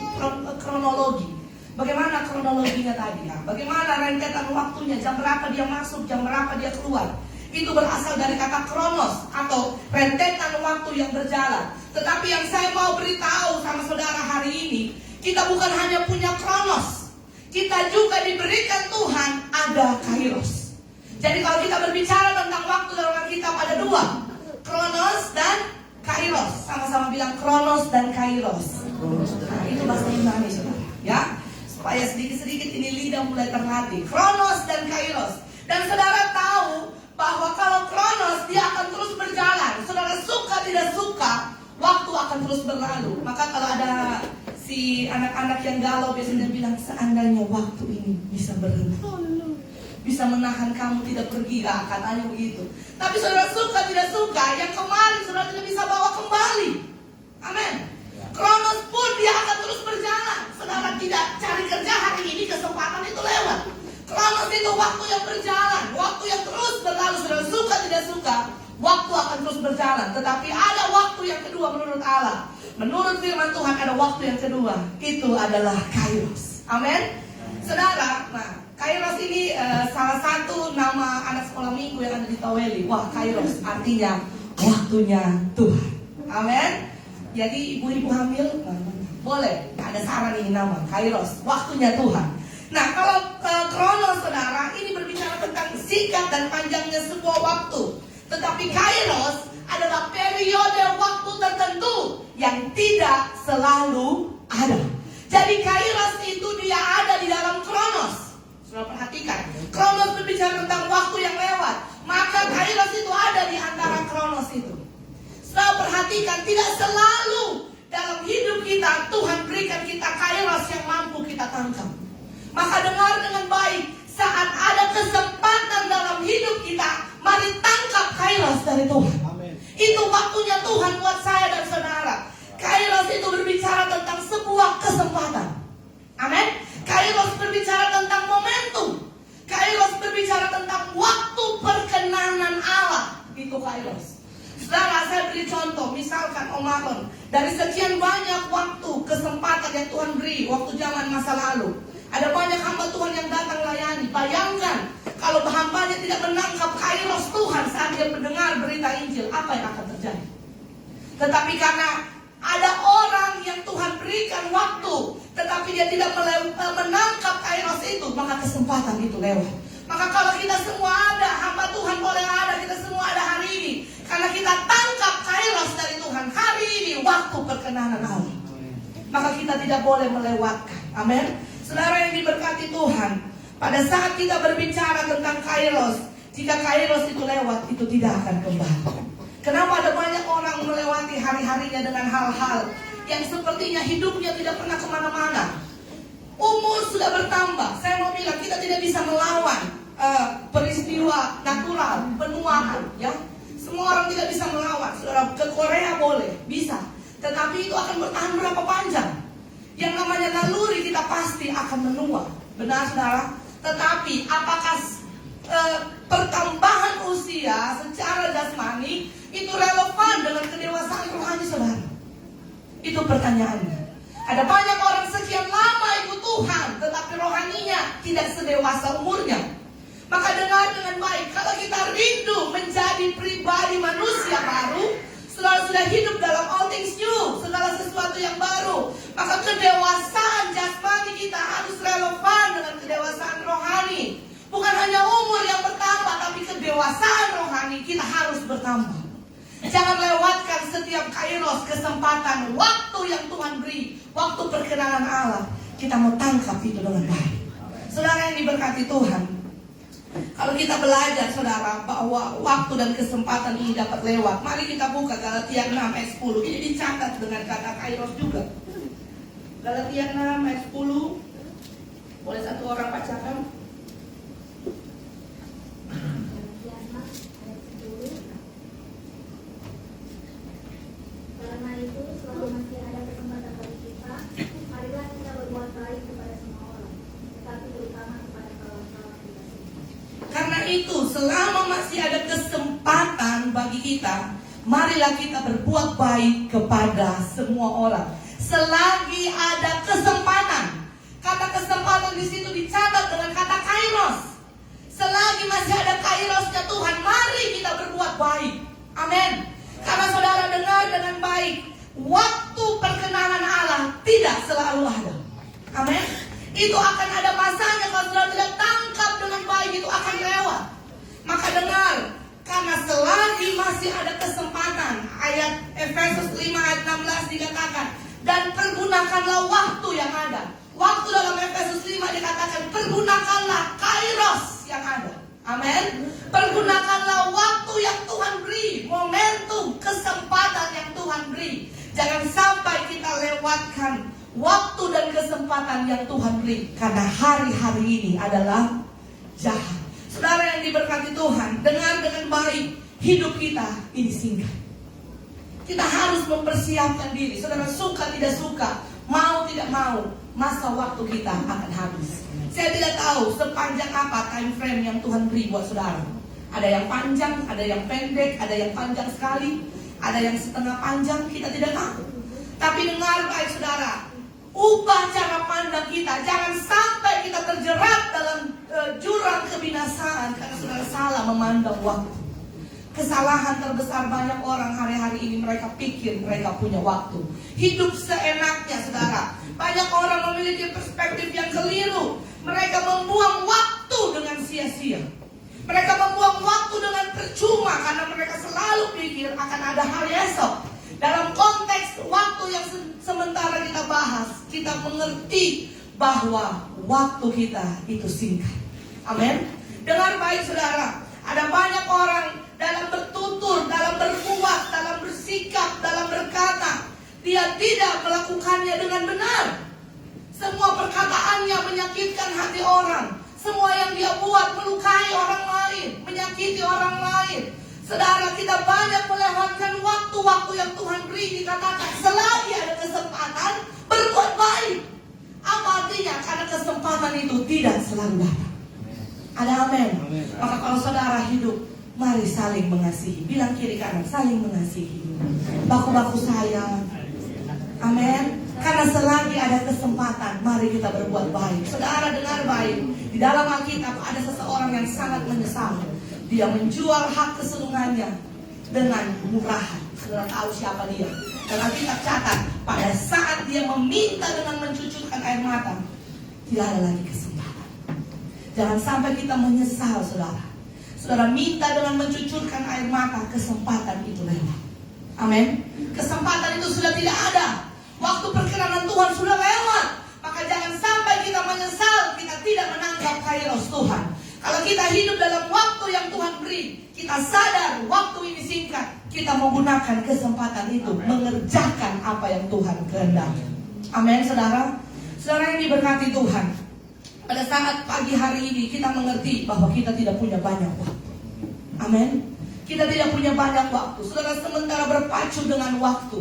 kronologi. Bagaimana kronologinya tadi? Ya? Bagaimana rentetan waktunya? Jam berapa dia masuk, jam berapa dia keluar? Itu berasal dari kata kronos atau rentetan waktu yang berjalan. Tetapi yang saya mau beritahu sama saudara hari ini, kita bukan hanya punya kronos, kita juga diberikan Tuhan ada kairos. Jadi kalau kita berbicara tentang waktu dalam Alkitab ada dua, kronos dan kairos. Sama-sama bilang kronos dan kairos. Nah, itu bahasa Yunani, saudara. Ya, supaya sedikit-sedikit ini lidah mulai terlatih. Kronos dan kairos. Dan saudara tahu bahwa kalau kronos dia akan terus berjalan. Saudara suka tidak suka, waktu akan terus berlalu. Maka kalau ada si anak-anak yang galau biasanya bilang, seandainya waktu ini bisa berhenti, bisa menahan kamu tidak pergi, katanya begitu. Tapi saudara suka tidak suka, yang kemarin saudara tidak bisa bawa kembali. Amin. Kronos pun dia akan terus berjalan. Saudara tidak cari kerja hari ini, kesempatan itu lewat. Kronos itu waktu yang berjalan, waktu yang terus berlalu. Saudara suka tidak suka, waktu akan terus berjalan. Tetapi ada waktu yang kedua menurut Allah. Menurut firman Tuhan ada waktu yang kedua. Itu adalah kairos. Amin. Saudara, nah kairos ini salah satu nama anak sekolah minggu yang ada di Taweli. Wah, kairos artinya waktunya Tuhan. Amin. Jadi ibu-ibu hamil boleh ada saran ini nama kairos, waktunya Tuhan. Nah, kalau kronos, saudara, ini berbicara tentang singkat dan panjangnya sebuah waktu. Tetapi kairos adalah periode waktu tertentu yang tidak selalu ada. Jadi kairos itu dia ada di dalam kronos. Saudara perhatikan, kronos berbicara tentang waktu yang lewat. Maka kairos itu ada di antara kronos itu. Saudara perhatikan, tidak selalu dalam hidup kita Tuhan berikan kita kairos yang mampu kita tangkap. Maka dengar dengan baik, saat ada kesempatan dalam hidup kita, mari tangkap kairos dari Tuhan. Amen. Itu waktunya Tuhan buat saya dan saudara. Kairos itu berbicara tentang sebuah kesempatan. Amin. Kairos berbicara tentang momentum. Kairos berbicara tentang waktu perkenanan Allah. Itu kairos. Saudara, saya beri contoh. Misal Sharon. Dari sekian banyak waktu, kesempatan yang Tuhan beri waktu zaman masa lalu, ada banyak hamba Tuhan yang datang layani. Bayangkan kalau hambanya tidak menangkap kairos Tuhan saat dia mendengar berita Injil, apa yang akan terjadi? Tetapi karena ada orang yang Tuhan berikan waktu, tetapi dia tidak menangkap kairos itu, maka kesempatan itu lewat. Maka kalau kita semua ada, hamba Tuhan boleh ada, kita semua ada hari ini, karena kita tangkap kairos dari Tuhan. Hari ini waktu perkenanan Allah, maka kita tidak boleh melewatkan. Amin. Saudara yang diberkati Tuhan, pada saat kita berbicara tentang kairos, jika kairos itu lewat, itu tidak akan kembali. Kenapa ada banyak orang melewati hari-harinya dengan hal-hal yang sepertinya hidupnya tidak pernah kemana-mana? Umur sudah bertambah. Saya mau bilang kita tidak bisa melawan peristiwa natural, penuaan, ya. Semua orang tidak bisa melawan. Saudara, ke Korea boleh, bisa, tetapi itu akan bertahan berapa panjang? Yang namanya naluri kita pasti akan menua, benar saudara? Tetapi apakah pertambahan usia secara jasmani itu relevan dengan kedewasaan rohani saudara? Itu pertanyaannya. Ada banyak orang sekian lama ikut Tuhan, tetapi rohaninya tidak sedewasa umurnya. Maka dengar dengan baik, kalau kita rindu menjadi pribadi manusia baru, saudara sudah hidup dalam all things new, segala sesuatu yang baru, maka kedewasaan jasmani kita harus relevan dengan kedewasaan rohani. Bukan hanya umur yang bertambah, tapi kedewasaan rohani kita harus bertambah. Jangan lewatkan setiap kairos, kesempatan, waktu yang Tuhan beri, waktu perkenanan Allah. Kita mau tangkap itu dengan baik. Saudara yang diberkati Tuhan, kalau kita belajar saudara bahwa waktu dan kesempatan ini dapat lewat, mari kita buka Galatia 6 ayat 10. Ini dicatat dengan kata kairos juga. Galatia 6 ayat 10. Boleh satu orang bacakan? Karena itu, selama masih ada kesempatan bagi kita, marilah kita berbuat baik kepada semua orang, tetapi terutama kepada kawan-kawan kita sendiri. Karena itu, selama masih ada kesempatan bagi kita, marilah kita berbuat baik kepada semua orang. Selagi ada kesempatan, kata kesempatan di situ dicatat dengan kata kairos. Selagi masih ada kairosnya Tuhan, mari kita berbuat baik. Amin. Karena saudara dengar dengan baik, waktu perkenanan Allah tidak selalu ada. Amin. Itu akan ada masanya, kalau saudara tidak tangkap dengan baik, itu akan lewat. Maka dengar, karena selagi masih ada kesempatan, ayat Efesus 5 ayat 16 dikatakan, dan pergunakanlah waktu yang ada. Waktu dalam Efesus 5 dikatakan, pergunakanlah kairos yang ada. Amin. Pergunakanlah waktu yang Tuhan beri, momentum, kesempatan yang Tuhan beri. Jangan sampai kita lewatkan waktu dan kesempatan yang Tuhan beri, karena hari-hari ini adalah jahat. Saudara yang diberkati Tuhan, dengar dengan baik, hidup kita ini singkat. Kita harus mempersiapkan diri. Saudara, suka tidak suka, mau tidak mau, masa waktu kita akan habis. Saya tidak tahu sepanjang apa time frame yang Tuhan beri buat saudara. Ada yang panjang, ada yang pendek, ada yang panjang sekali, ada yang setengah panjang, kita tidak tahu. Tapi dengar baik saudara, ubah cara pandang kita. Jangan sampai kita terjerat dalam jurang kebinasaan karena saudara salah memandang waktu. Kesalahan terbesar banyak orang hari-hari ini, mereka pikir mereka punya waktu. Hidup seenaknya saudara. Banyak orang memiliki perspektif yang keliru. Mereka membuang waktu dengan sia-sia. Mereka membuang waktu dengan percuma karena mereka selalu pikir akan ada hari esok. Dalam konteks waktu yang sementara kita bahas, kita mengerti bahwa waktu kita itu singkat. Amin. Dengar baik saudara, ada banyak orang dalam bertutur, dalam berbuat, dalam bersikap, dalam berkata, dia tidak melakukannya dengan benar. Semua perkataannya menyakitkan hati orang. Semua yang dia buat melukai orang lain, menyakiti orang lain. Saudara, kita banyak melewatkan waktu-waktu yang Tuhan beri. Dikatakan selagi ada kesempatan, berbuat baik. Apa artinya? Karena kesempatan itu tidak selalu datang. Ada amin. Maka kalau saudara hidup Mari saling mengasihi. Bilang kiri kanan, saling mengasihi. Baku-baku sayang. Amin. Karena selagi ada kesempatan, mari kita berbuat baik. Saudara dengar baik. Di dalam Alkitab ada seseorang yang sangat menyesal. Dia menjual hak kesulungannya dengan murahan. Saudara tahu siapa dia? Dan Alkitab catat, pada saat dia meminta dengan mencucurkan air mata, tidak ada lagi kesempatan. Jangan sampai kita menyesal, saudara. Saudara minta dengan mencucurkan air mata, kesempatan itu lewat. Amin. Kesempatan itu sudah tidak ada. Waktu perkenanan Tuhan sudah lewat. Maka jangan sampai kita menyesal, kita tidak menanggap kairos Tuhan. Kalau kita hidup dalam waktu yang Tuhan beri, kita sadar waktu ini singkat, kita menggunakan kesempatan itu mengerjakan apa yang Tuhan kehendaki. Amin, saudara. Saudara yang diberkati Tuhan, pada saat pagi hari ini kita mengerti bahwa kita tidak punya banyak waktu. Amin. Kita tidak punya banyak waktu. Saudara, sementara berpacu dengan waktu,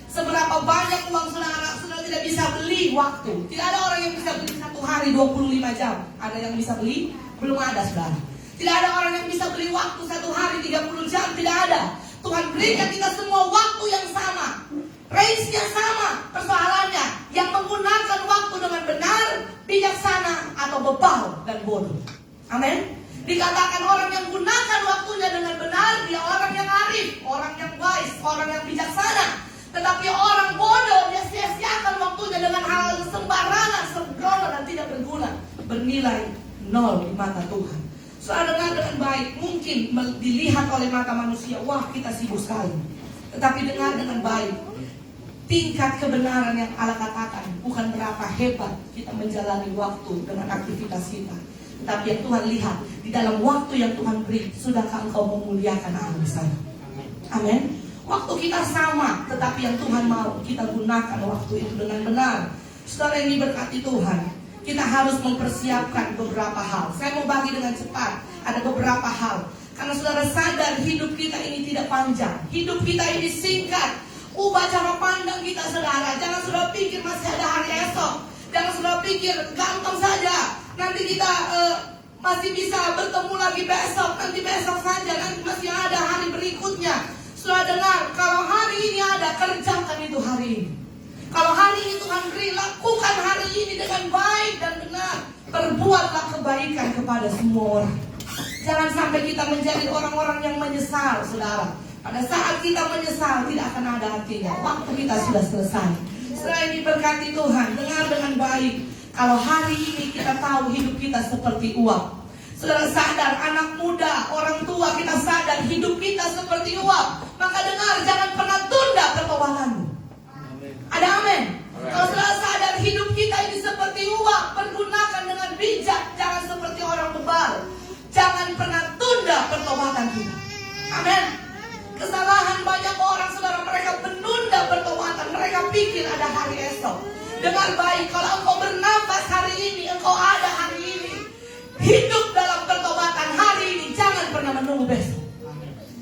seberapa banyak uang saudara tidak bisa beli waktu. Tidak ada orang yang bisa beli satu hari 25 jam. Ada yang bisa beli? Belum ada, saudara. Tidak ada orang yang bisa beli waktu satu hari 30 jam. Tidak ada. Tuhan berikan kita semua waktu yang sama, range-nya sama. Persoalannya yang menggunakan waktu dengan benar, bijaksana, atau bebal dan bodoh. Amin. Dikatakan orang yang gunakan waktunya dengan benar, dia orang yang arif, orang yang wise, orang yang bijaksana. Tetapi orang bodoh, dia sia-siakan waktunya dengan hal sembarangan, sembrono dan tidak berguna, bernilai nol di mata Tuhan. Saudara dengar dengan baik. Mungkin dilihat oleh mata manusia, wah kita sibuk sekali. Tetapi dengar dengan baik. Tingkat kebenaran yang Allah katakan bukan berapa hebat kita menjalani waktu dengan aktivitas kita, tetapi yang Tuhan lihat di dalam waktu yang Tuhan beri, sudahkah engkau memuliakan Allah di sana? Amin. Waktu kita sama, tetapi yang Tuhan mau kita gunakan waktu itu dengan benar. Saudara yang diberkati Tuhan, kita harus mempersiapkan beberapa hal. Saya mau bagi dengan cepat. Ada beberapa hal. Karena saudara sadar hidup kita ini tidak panjang. Hidup kita ini singkat. Ubah cara pandang kita, saudara. Jangan saudara pikir masih ada hari esok. Jangan saudara pikir gampang saja. Nanti kita masih bisa bertemu lagi besok. Nanti besok saja. Nanti masih ada hari berikutnya. Saudara dengar, kalau hari ini ada, kerjakan itu hari ini. Kalau hari ini Tuhan beri, lakukan hari ini dengan baik dan benar. Perbuatlah kebaikan kepada semua orang. Jangan sampai kita menjadi orang-orang yang menyesal, saudara. Pada saat kita menyesal, tidak akan ada artinya. Waktu kita sudah selesai. Selain diberkati Tuhan, dengar dengan baik. Kalau hari ini kita tahu hidup kita seperti uap. Saudara sadar, anak muda, orang tua kita sadar hidup kita seperti uap. Maka dengar, jangan pernah tunda pertobatanmu. Ada amin. Kalau saudara sadar hidup kita ini seperti uap, pergunakan dengan bijak. Jangan seperti orang bebal. Jangan pernah tunda pertobatan kita. Amin. Kesalahan banyak orang, saudara, mereka menunda pertobatan. Mereka pikir ada hari esok. Dengar baik, kalau engkau bernafas hari ini, engkau ada hari ini. Hidup dalam pertobatan hari ini. Jangan pernah menunggu besok.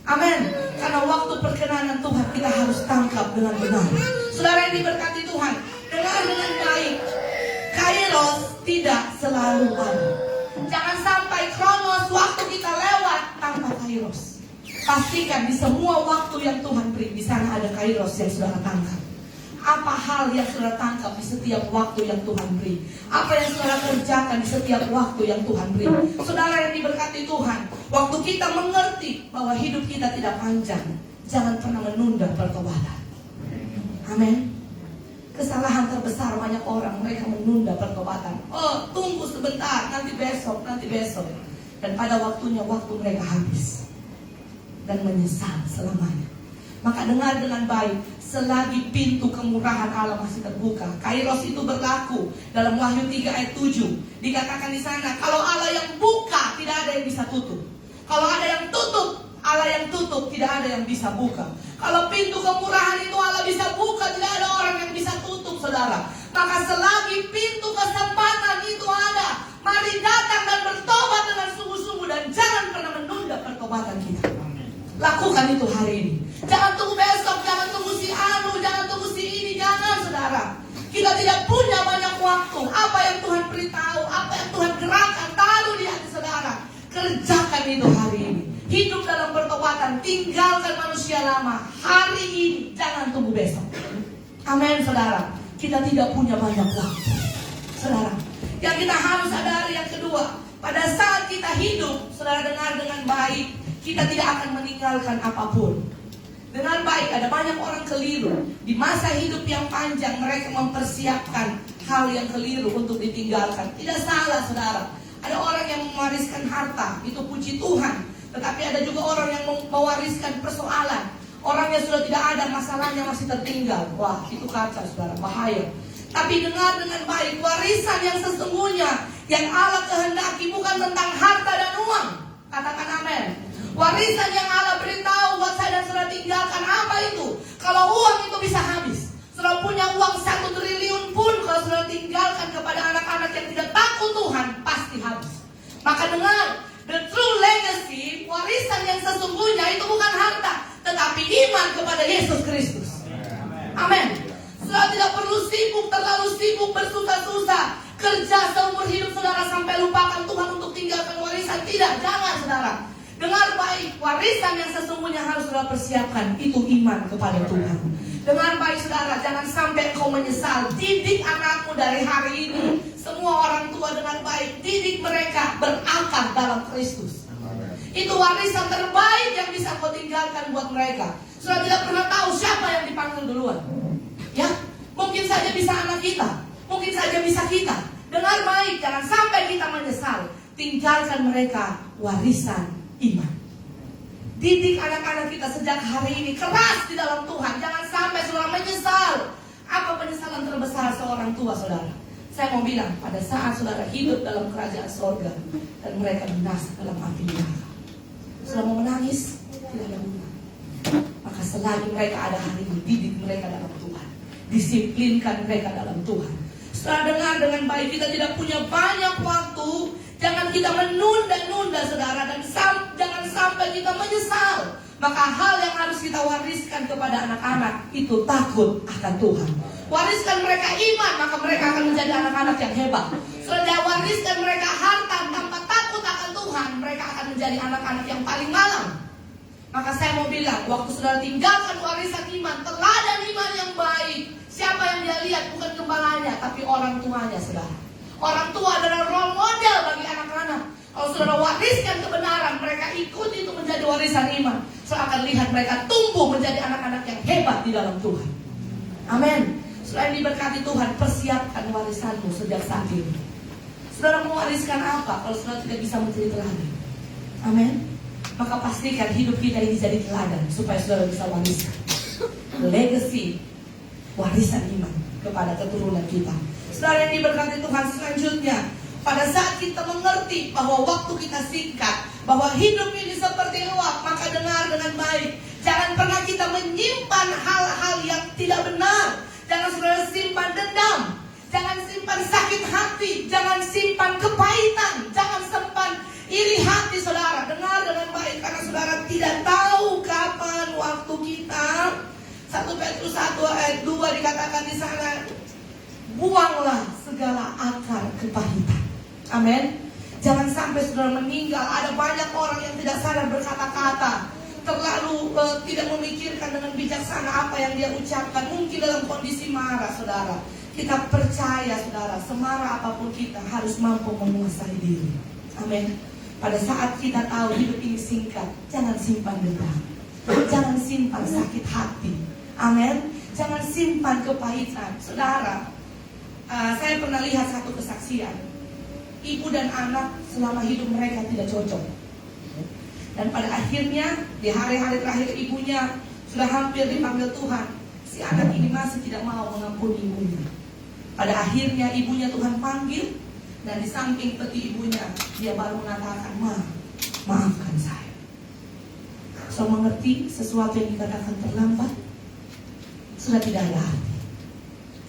Amin. Karena waktu perkenanan Tuhan kita harus tangkap dengan benar. Saudara yang diberkati Tuhan, dengar dengan baik. Kairos tidak selalu ada. Jangan sampai kronos waktu kita lewat tanpa kairos. Pastikan di semua waktu yang Tuhan beri, di sana ada kairos yang saudara tangkap. Apa hal yang saudara tangkap di setiap waktu yang Tuhan beri? Apa yang saudara kerjakan di setiap waktu yang Tuhan beri? Saudara yang diberkati Tuhan, waktu kita mengerti bahwa hidup kita tidak panjang, jangan pernah menunda pertobatan. Amin. Kesalahan terbesar banyak orang, mereka menunda pertobatan. Oh, tunggu sebentar, nanti besok. Dan pada waktunya, waktu mereka habis. Dan menyesal selamanya. Maka dengar dengan baik, selagi pintu kemurahan Allah masih terbuka, kairos itu berlaku. Dalam Wahyu 3 ayat 7 dikatakan di sana, kalau Allah yang buka, tidak ada yang bisa tutup. Kalau ada yang tutup, Allah yang tutup, tidak ada yang bisa buka. Kalau pintu kemurahan itu Allah bisa buka, tidak ada orang yang bisa tutup, saudara. Maka selagi pintu kesempatan itu ada, mari datang dan bertobat dengan sungguh-sungguh. Dan jangan pernah menunda pertobatan kita. Lakukan itu hari ini. Jangan tunggu besok, jangan tunggu si anu, jangan tunggu si ini, jangan, saudara. Kita tidak punya banyak waktu. Apa yang Tuhan beritahu, apa yang Tuhan gerakkan, taruh di hati saudara. Kerjakan itu hari ini. Hidup dalam manusia lama hari ini, jangan tunggu besok. Amin, saudara. Kita tidak punya banyak waktu, saudara. Yang kita harus sadari yang kedua, pada saat kita hidup, saudara dengar dengan baik, kita tidak akan meninggalkan apapun. Dengan baik, ada banyak orang keliru. Di masa hidup yang panjang, mereka mempersiapkan hal yang keliru untuk ditinggalkan. Tidak salah, saudara. Ada orang yang mewariskan harta, itu puji Tuhan. Tetapi ada juga orang yang mewariskan persoalan. Orang yang sudah tidak ada, masalahnya masih tertinggal. Wah, itu kacau, saudara, bahaya. Tapi dengar dengan baik, warisan yang sesungguhnya yang Allah kehendaki bukan tentang harta dan uang. Katakan amin. Warisan yang Allah beritahu buat saya dan saudara tinggalkan apa itu? Kalau uang itu bisa habis. Saudara punya uang 1 triliun pun, kalau saudara tinggalkan kepada anak-anak yang tidak takut Tuhan, pasti habis. Maka dengar, the true legacy, warisan yang sesungguhnya itu bukan harta, tetapi iman kepada Yesus Kristus. Amin. Saudara tidak perlu sibuk, terlalu sibuk, bersusah-susah kerja seumur hidup saudara sampai lupakan Tuhan untuk tinggalkan warisan. Tidak, jangan saudara. Dengar baik, warisan yang sesungguhnya harus saudara persiapkan itu iman kepada Tuhan. Dengar baik saudara, jangan sampai engkau menyesal. Didik anakmu dari hari ini. Semua orang tua dengan baik, didik mereka berakar dalam Kristus. Itu warisan terbaik yang bisa kau tinggalkan buat mereka. Saudara tidak pernah tahu siapa yang dipanggil duluan. Ya, mungkin saja bisa anak kita, mungkin saja bisa kita. Dengar baik, jangan sampai kita menyesal. Tinggalkan mereka warisan iman. Didik anak-anak kita sejak hari ini keras di dalam Tuhan. Jangan sampai saudara menyesal. Apa penyesalan terbesar seorang tua, saudara? Saya mau bilang, pada saat saudara hidup dalam kerajaan sorga dan mereka binasa dalam api neraka, saudara mau menangis, tidak ada guna. Maka selagi mereka ada hari ini, didik mereka dalam Tuhan, disiplinkan mereka dalam Tuhan. Saudara dengar dengan baik, kita tidak punya banyak waktu. Jangan kita menunda-nunda saudara, dan jangan sampai kita menyesal. Maka hal yang harus kita wariskan kepada anak-anak itu takut akan Tuhan. Wariskan mereka iman, maka mereka akan menjadi anak-anak yang hebat. Saudara wariskan mereka harta tanpa takut akan Tuhan, mereka akan menjadi anak-anak yang paling malang. Maka saya mau bilang, waktu saudara tinggalkan warisan iman, teladan iman yang baik, siapa yang dia lihat? Bukan gembalanya, tapi orang tuanya, saudara. Orang tua adalah role model bagi anak-anak. Kalau saudara wariskan kebenaran, mereka ikut itu menjadi warisan iman. Saudara akan lihat mereka tumbuh menjadi anak-anak yang hebat di dalam Tuhan. Amin. Selain diberkati Tuhan, persiapkan warisanmu sejak saat ini. Saudara mewariskan apa kalau saudara tidak bisa menjadi teladan? Amin. Maka pastikan hidup kita ini jadi teladan supaya saudara bisa wariskan legacy, warisan iman kepada keturunan kita. Saudara yang diberkati Tuhan, selanjutnya pada saat kita mengerti bahwa waktu kita singkat, bahwa hidup ini seperti uap, maka dengar dengan baik. Jangan pernah kita menyimpan hal-hal yang tidak benar. Jangan saudara simpan dendam, jangan simpan sakit hati, jangan simpan kepahitan, jangan simpan iri hati saudara. Dengar dengan baik, karena saudara tidak tahu kapan waktu kita. 1 Petrus 1 ayat 2 dikatakan di sana, buanglah segala akar kepahitan. Amin. Jangan sampai saudara meninggal. Ada banyak orang yang tidak sadar berkata-kata, terlalu tidak memikirkan dengan bijaksana apa yang dia ucapkan. Mungkin dalam kondisi marah, saudara. Kita percaya, saudara, semarah apapun kita harus mampu menguasai diri. Amin. Pada saat kita tahu hidup ini singkat, jangan simpan dendam, jangan simpan sakit hati. Amin. Jangan simpan kepahitan. Saudara, saya pernah lihat satu kesaksian. Ibu dan anak selama hidup mereka tidak cocok. Dan pada akhirnya di hari-hari terakhir ibunya sudah hampir dipanggil Tuhan. Si anak ini masih tidak mau mengampuni ibunya. Pada akhirnya ibunya Tuhan panggil, dan di samping peti ibunya dia baru mengatakan, maafkan saya. So mengerti sesuatu yang dikatakan terlambat sudah tidak ada arti.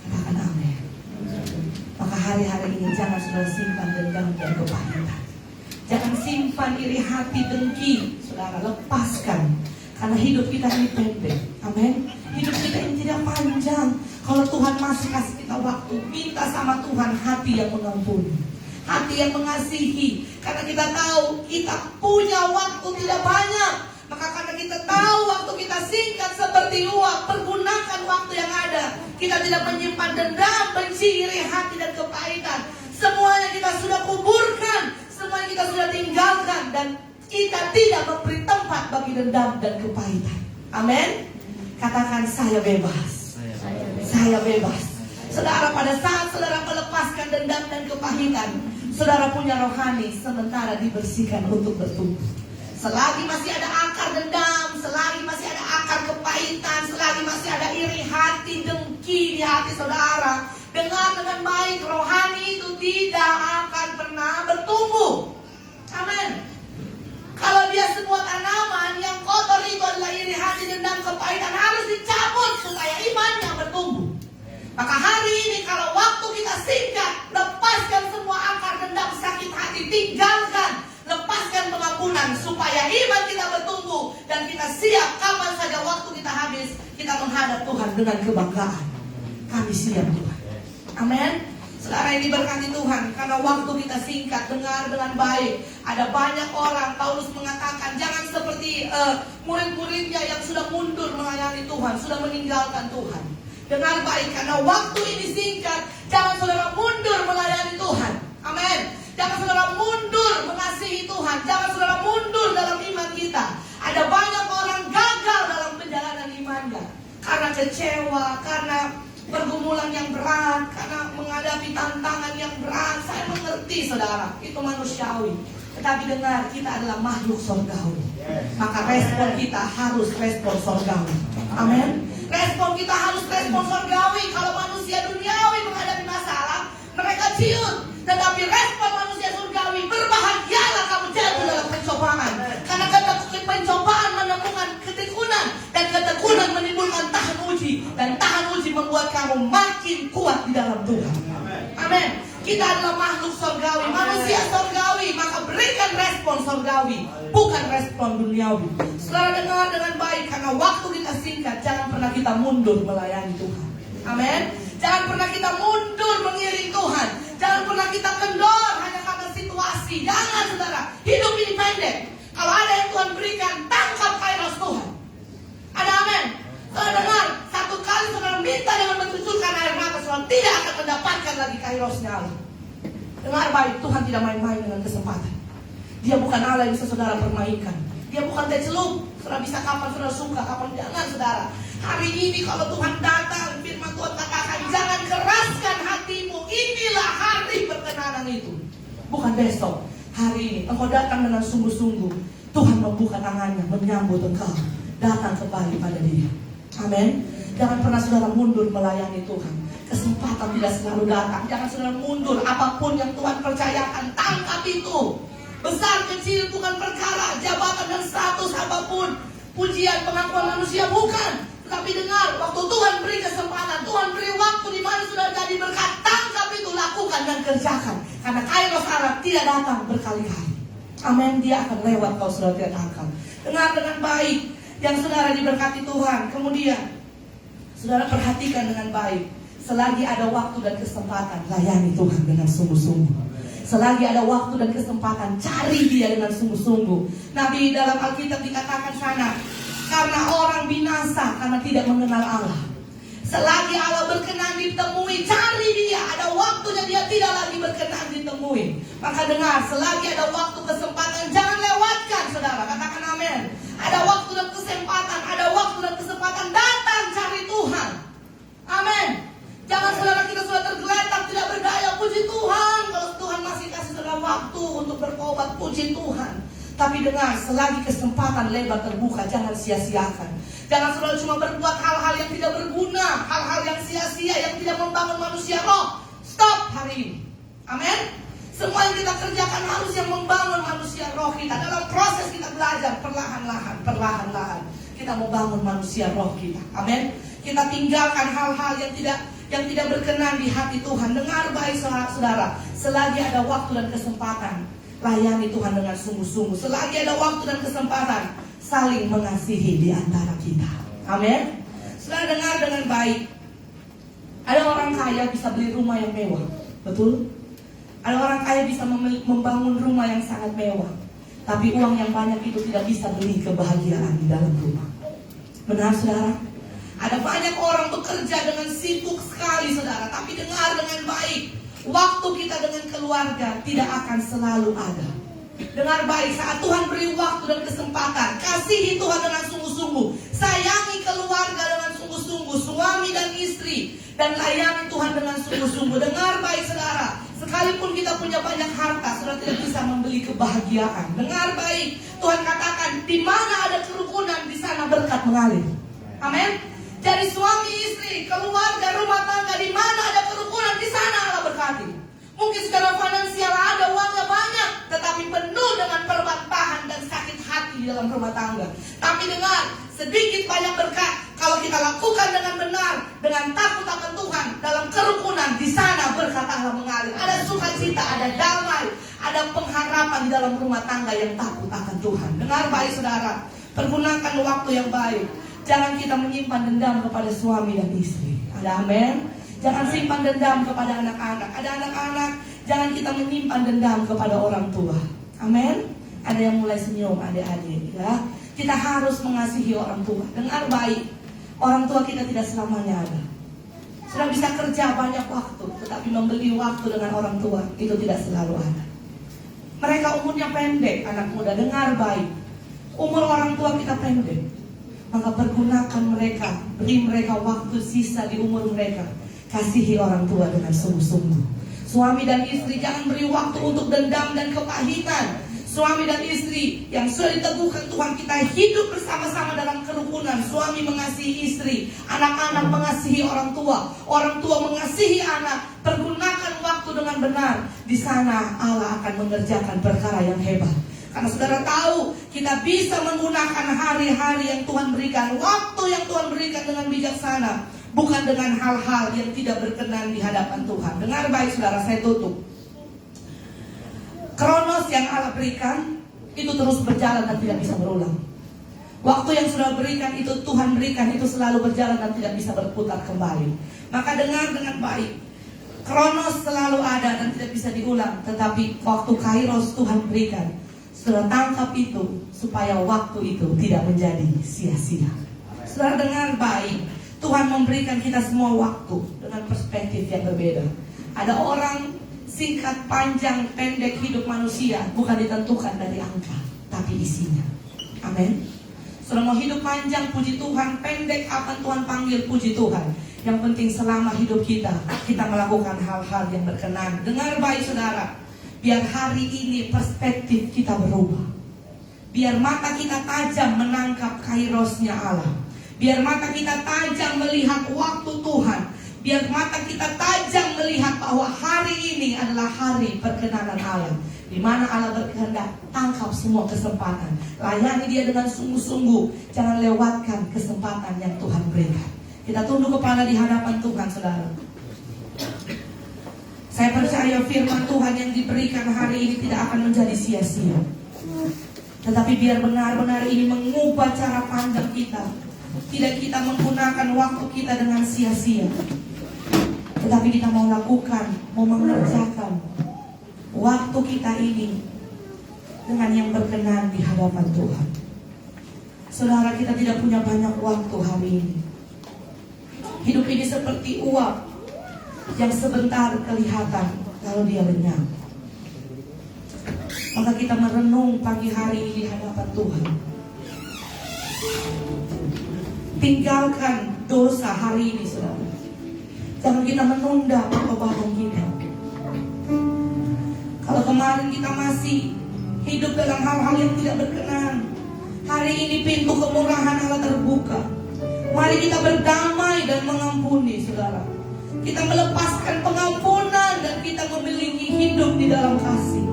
Katakan amin. Maka hari-hari ini jangan saudara simpan dendam dan kepahitan. Jangan simpan iri hati, dengki. Saudara, lepaskan. Karena hidup kita ini pendek. Amin. Hidup kita ini tidak panjang. Kalau Tuhan masih kasih kita waktu, minta sama Tuhan hati yang mengampuni, hati yang mengasihi. Karena kita tahu kita punya waktu tidak banyak. Maka karena kita tahu waktu kita singkat seperti uap, pergunakan waktu yang ada. Kita tidak menyimpan dendam, benci, iri hati dan kepahitan. Semuanya kita sudah kuburkan, semuanya kita sudah tinggalkan, dan kita tidak memberi tempat bagi dendam dan kepahitan. Amin. Katakan, saya bebas. Saya bebas. Saudara, pada saat saudara melepaskan dendam dan kepahitan, saudara punya rohani sementara dibersihkan untuk bertumbuh. Selagi masih ada akar dendam, selagi masih ada akar kepahitan, selagi masih ada iri hati, dengki di hati saudara, dengar dengan baik, rohani itu tidak akan pernah bertumbuh. Amin. Kalau dia sebuah tanaman yang kotor itu adalah iri hati, dendam, kepahitan, harus dicabut supaya imannya bertumbuh. Maka hari ini kalau waktu kita singkat, lepaskan semua akar dendam, sakit hati, tinggalkan, lepaskan pengampunan supaya iman kita bertumbuh dan kita siap kapan saja waktu kita habis, kita menghadap Tuhan dengan kebanggaan. Kami siap Tuhan. Amin. Saudara, ini berkati Tuhan, karena waktu kita singkat. Dengar dengan baik. Ada banyak orang, Paulus mengatakan, jangan seperti murid-muridnya yang sudah mundur melayani Tuhan, sudah meninggalkan Tuhan. Dengar baik, karena waktu ini singkat. Jangan saudara mundur melayani Tuhan. Amin. Jangan saudara mundur mengasihi Tuhan. Jangan saudara mundur dalam iman kita. Ada banyak orang gagal dalam perjalanan imannya, karena kecewa, karena pergumulan yang berat, karena menghadapi tantangan yang berat. Saya mengerti saudara, itu manusiawi. Tetapi dengar, kita adalah makhluk surgawi. Maka respon kita harus respon surgawi. Amin. Respon kita harus respon surgawi. Kalau manusia duniawi menghadapi masalah, mereka ciut. Tetapi respon manusia surgawi, berbahagialah kamu jatuh dalam pencobaan. Karena pencobaan menemukan ketekunan, dan ketekunan menimbulkan tahan uji, dan tahan uji membuat kamu makin kuat di dalam Tuhan. Amin. Kita adalah makhluk surgawi, manusia surgawi, maka berikan respon surgawi, bukan respon duniawi. Saudara, dengar dengan baik, karena waktu kita singkat. Jangan pernah kita mundur melayani Tuhan. Amin. Jangan pernah kita mundur mengiring Tuhan. Jangan pernah kita kendor hanya karena situasi. Jangan saudara, hidup ini pendek. Kalau ada yang Tuhan berikan, tangkap kairos Tuhan. Ada amin. Saudara dengar, satu kali saudara minta dengan mencucurkan air mata, saudara tidak akan mendapatkan lagi kairosnya Allah. Dengar baik, Tuhan tidak main-main dengan kesempatan. Dia bukan Allah yang bisa saudara permainkan. Dia bukan tecelup. Saudara bisa kapan saudara suka, kapan jangan saudara. Hari ini kalau Tuhan datang, firman Tuhan katakan, jangan keraskan hatimu. Inilah hari perkenanan itu. Bukan besok, hari ini. Engkau datang dengan sungguh-sungguh, Tuhan membuka tangannya, menyambut engkau. Datang kembali pada Dia. Amin. Jangan pernah saudara mundur melayani Tuhan. Kesempatan tidak selalu datang. Jangan saudara mundur. Apapun yang Tuhan percayakan, tangkap itu. Besar kecil bukan perkara, jabatan dan status apapun, pujian, pengakuan manusia bukan. Tetapi dengar, waktu Tuhan beri kesempatan, Tuhan beri waktu di mana sudah jadi berkat, tangkap itu, lakukan dan kerjakan. Karena kairos Allah tidak datang berkali-kali. Amin. Dia akan lewat kalau saudara tidak tangkap. Dengar dengan baik, yang saudara diberkati Tuhan. Kemudian saudara perhatikan dengan baik. Selagi ada waktu dan kesempatan, layani Tuhan dengan sungguh-sungguh. Selagi ada waktu dan kesempatan, cari Dia dengan sungguh-sungguh. Nabi dalam Alkitab dikatakan sana, karena orang binasa karena tidak mengenal Allah. Selagi Allah berkenan ditemui, cari Dia. Ada waktunya Dia tidak lagi berkenan ditemui. Maka dengar, selagi ada waktu kesempatan, jangan lewatkan saudara. Katakan amin. Ada waktu dan kesempatan, ada waktu dan kesempatan, datang cari Tuhan. Amin. Jangan saudara kita sudah tergeletak, tidak berdaya, puji Tuhan. Kalau Tuhan masih kasih saudara waktu untuk bertobat, puji Tuhan. Tapi dengar, selagi kesempatan lebar terbuka, jangan sia-siakan. Jangan saudara cuma berbuat hal-hal yang tidak berguna, hal-hal yang sia-sia, yang tidak membangun manusia roh. Stop hari ini. Amin. Semua yang kita kerjakan harus yang membangun manusia roh kita. Dalam proses kita belajar perlahan-lahan kita membangun manusia roh kita. Amin. Kita tinggalkan hal-hal yang tidak berkenan di hati Tuhan. Dengar baik saudara, selagi ada waktu dan kesempatan, layani Tuhan dengan sungguh-sungguh. Selagi ada waktu dan kesempatan, saling mengasihi di antara kita. Amin. Saudara dengar dengan baik. Ada orang kaya bisa beli rumah yang mewah, betul? Ada orang kaya bisa membangun rumah yang sangat mewah. Tapi uang yang banyak itu tidak bisa beli kebahagiaan di dalam rumah. Benar saudara? Ada banyak orang bekerja dengan sibuk sekali saudara. Tapi dengar dengan baik, waktu kita dengan keluarga tidak akan selalu ada. Dengar baik, saat Tuhan beri waktu dan kesempatan, kasihi Tuhan dengan sungguh-sungguh, sayangi keluarga dengan sungguh-sungguh, suami dan istri, dan layani Tuhan dengan sungguh-sungguh. Dengar baik saudara, sekalipun kita punya banyak harta, saudara tidak bisa membeli kebahagiaan. Dengar baik, Tuhan katakan, di mana ada kerukunan, di sana berkat mengalir. Amin. Jadi suami istri, keluarga, rumah tangga, di mana ada kerukunan, di sana Allah berkati. Mungkin secara finansial ada, uangnya banyak, tetapi penuh dengan perbantahan dan sakit hati di dalam rumah tangga. Tapi dengar, sedikit banyak berkat kalau kita lakukan dengan benar, dengan takut akan Tuhan, dalam kerukunan, di sana berkat Allah mengalir. Ada sukacita, ada damai, ada pengharapan di dalam rumah tangga yang takut akan Tuhan. Dengar baik saudara, pergunakan waktu yang baik. Jangan kita menyimpan dendam kepada suami dan istri. Ada amin. Jangan simpan dendam kepada anak-anak. Ada anak-anak, jangan kita menyimpan dendam kepada orang tua. Amin. Ada yang mulai senyum, adik-adik ya. Kita harus mengasihi orang tua. Dengar baik, orang tua kita tidak selamanya ada. Sudah bisa kerja banyak waktu, tetapi membeli waktu dengan orang tua itu tidak selalu ada. Mereka umurnya pendek, anak muda. Dengar baik, umur orang tua kita pendek. Maka pergunakan mereka, beri mereka waktu sisa di umur mereka. Kasihi orang tua dengan sungguh-sungguh. Suami dan istri jangan beri waktu untuk dendam dan kepahitan. Suami dan istri yang sudah diteguhkan Tuhan, kita hidup bersama-sama dalam kerukunan. Suami mengasihi istri, anak-anak mengasihi orang tua mengasihi anak. Pergunakan waktu dengan benar. Di sana Allah akan mengerjakan perkara yang hebat. Karena saudara tahu, kita bisa menggunakan hari-hari yang Tuhan berikan, waktu yang Tuhan berikan dengan bijaksana, bukan dengan hal-hal yang tidak berkenan di hadapan Tuhan. Dengar baik saudara, saya tutup. Kronos yang Allah berikan itu terus berjalan dan tidak bisa berulang. Waktu yang sudah berikan itu Tuhan berikan, itu selalu berjalan dan tidak bisa berputar kembali. Maka dengar dengan baik, Kronos selalu ada dan tidak bisa diulang. Tetapi waktu Kairos Tuhan berikan, saudara tangkap itu supaya waktu itu tidak menjadi sia-sia. Saudara dengar baik, Tuhan memberikan kita semua waktu dengan perspektif yang berbeda. Ada orang singkat, panjang, pendek hidup manusia bukan ditentukan dari angka, tapi isinya. Amin. Saudara mau hidup panjang, puji Tuhan. Pendek, apa Tuhan panggil, puji Tuhan. Yang penting selama hidup kita melakukan hal-hal yang berkenan. Dengar baik saudara, biar hari ini perspektif kita berubah. Biar mata kita tajam menangkap kairosnya Allah. Biar mata kita tajam melihat waktu Tuhan. Biar mata kita tajam melihat bahwa hari ini adalah hari perkenanan Allah. Di mana Allah berkehendak, tangkap semua kesempatan. Layani dia dengan sungguh-sungguh. Jangan lewatkan kesempatan yang Tuhan berikan. Kita tunduk kepala di hadapan Tuhan, saudara. Saya percaya firman Tuhan yang diberikan hari ini tidak akan menjadi sia-sia. Tetapi biar benar-benar ini mengubah cara pandang kita. Tidak kita menggunakan waktu kita dengan sia-sia, tetapi kita mau lakukan, mau mengerjakan waktu kita ini dengan yang berkenan di hadapan Tuhan. Saudara, kita tidak punya banyak waktu hari ini. Hidup ini seperti uap yang sebentar kelihatan kalau dia lenyap. Maka kita merenung pagi hari ini di hadapan Tuhan. Tinggalkan dosa hari ini, saudara. Jangan kita menunda pertobatan kita. Kalau kemarin kita masih hidup dalam hal-hal yang tidak berkenan, hari ini pintu kemurahan Allah terbuka. Mari kita berdamai dan mengampuni, saudara. Kita melepaskan pengampunan dan kita memiliki hidup di dalam kasih.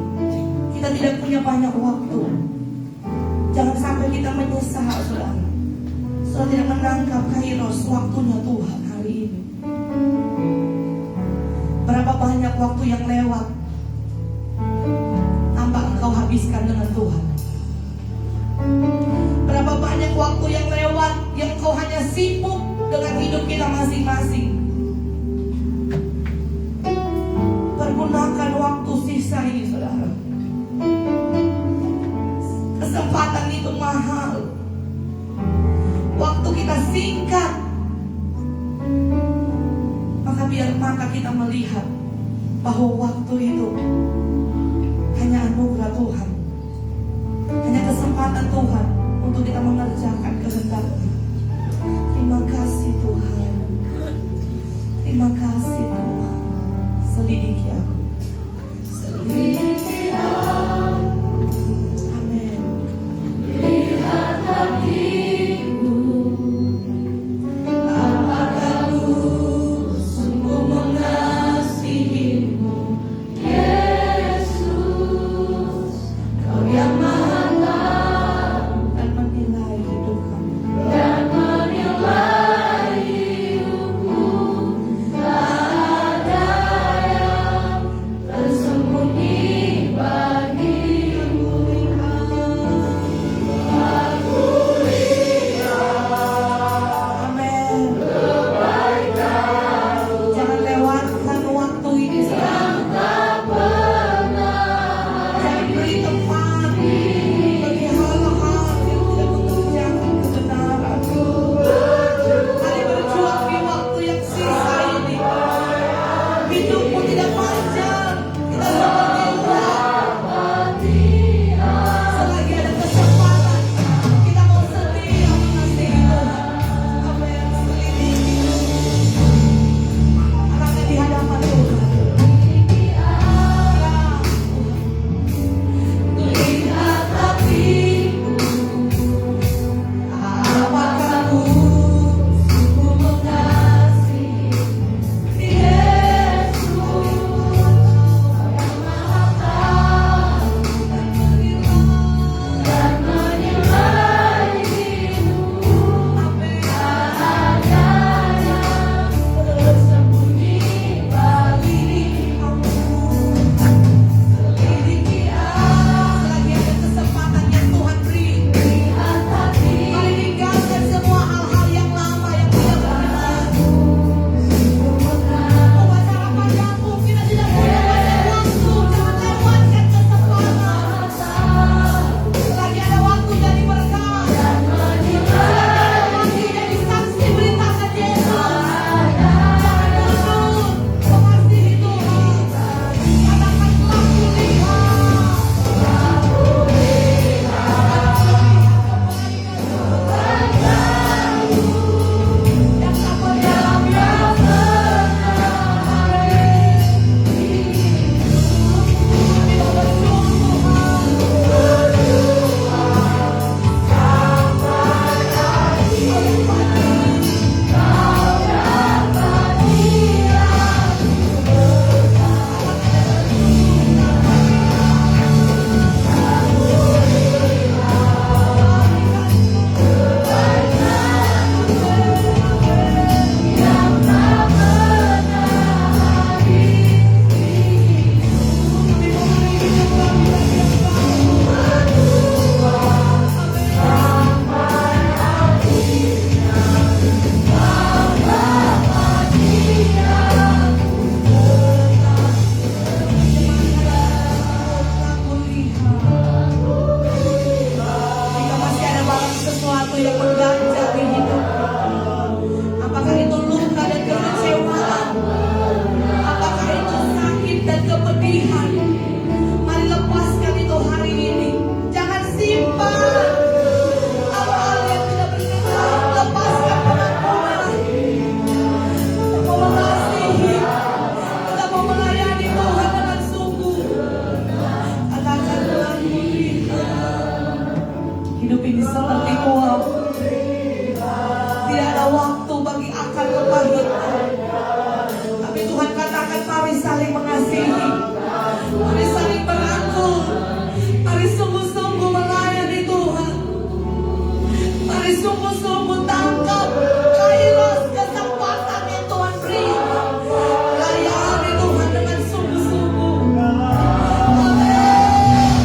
Kita tidak punya banyak waktu. Jangan sampai kita menyesal, saudara. Saudara tidak menangkap kairos waktunya Tuhan hari ini. Berapa banyak waktu yang lewat tanpa engkau habiskan dengan Tuhan. Berapa banyak waktu yang lewat yang engkau hanya sibuk dengan hidup kita masing-masing. Pergunakan waktu sisa ini, saudara. kesempatan itu mahal. Waktu kita singkat. Maka biar mata kita melihat bahwa waktu itu hanya anugerah Tuhan, hanya kesempatan Tuhan untuk kita mengerjakan kehendak-Nya. Terima kasih Tuhan. Terima kasih Tuhan. Selidiki aku. Selidiki aku. Amin. Lihat hatiku, apakah ku sungguh mengasihimu, Yesus, Kau yang Maha Tahu Dan menilai hidup kami. dan menilai hidupku. Tak ada yang tersembunyi bagimu. Aku Amin. Jangan lewatkan waktu ini sekarang. tak pernah Jangan beri tempat bagi hal-hal yang tidak mengerjakan kebenaran. Mari berjuang di waktu yang sisa ini. Hidupmu tidak panjang. Kita seperti uang. Selagi ada kesempatan, kita mau setia mengasihi Tuhan. Amin. Selidiki. Akan di hadapan Tuhan. lihat hatiku, apakah ku sungguh mengasihi Yesus, Kau yang Maha Tahu dan menilai hidupku. Tak ada yang tersembunyi bagimu. Selidiki Selagi ada kesempatan yang Tuhan beri, lihat hati, mari tinggalkan semua hal-hal yang lama yang tidak berkenan. Upacara padamu, kita tidak punya banyak waktu. Jangan lewatkan kesempatan. Selagi ada waktu jadi berkat. Selagi ada waktu jadi saksi beritakan Yesus. Jangan mundur, mengasihi Tuhan. Katakan telah yang tak pernah kita berjuang Tuhan. Jika masih ada barang sesuatu yang mengganjal di hidup, apakah itu luka dan kekecewaan, apakah itu sakit dan kepedihan, mari lepaskan itu hari ini. Jangan simpan hal-hal yang tidak berkenan. Lepaskan pengampunan. Kita mau mengasihi, kita mau melayani Tuhan dengan sungguh. Katakan Tuhan, hidup ini seperti uap. Tidak ada waktu bagi akar kepahitan. Tapi Tuhan katakan mari saling mengasihi. Mari saling merangkul. Mari sungguh-sungguh melayani Tuhan. Mari sungguh-sungguh tangkap kairos kesempatan yang Tuhan beri. Layani Tuhan dengan sungguh-sungguh. Amin.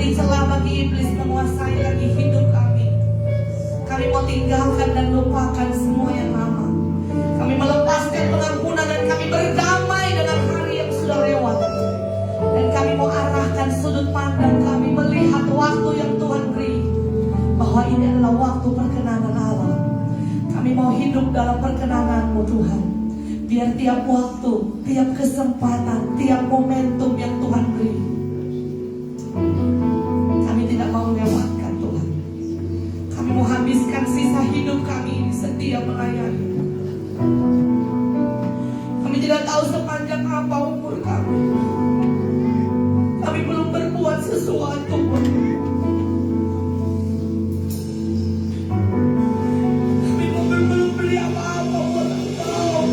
beri celah bagi iblis menguasai lagi hidup kami. Kami mau tinggalkan dan lupakan semua yang lama. Kami melepaskan pengampunan dan kami berdamai dengan hari yang sudah lewat. Dan kami mau arahkan sudut pandang kami melihat waktu yang Tuhan beri, bahwa ini adalah waktu perkenanan Allah. Kami mau hidup dalam perkenanan-Mu Tuhan. Biar tiap waktu, tiap kesempatan, tiap momentum yang Tuhan beri, kami tidak mau lewatkan Tuhan. Kami mau habiskan sisa hidup kami ini setia melayani. Kami tidak tahu sepanjang apa umur kami. Kami belum berbuat sesuatu pun. Kami belum beri apa-apa buat Engkau.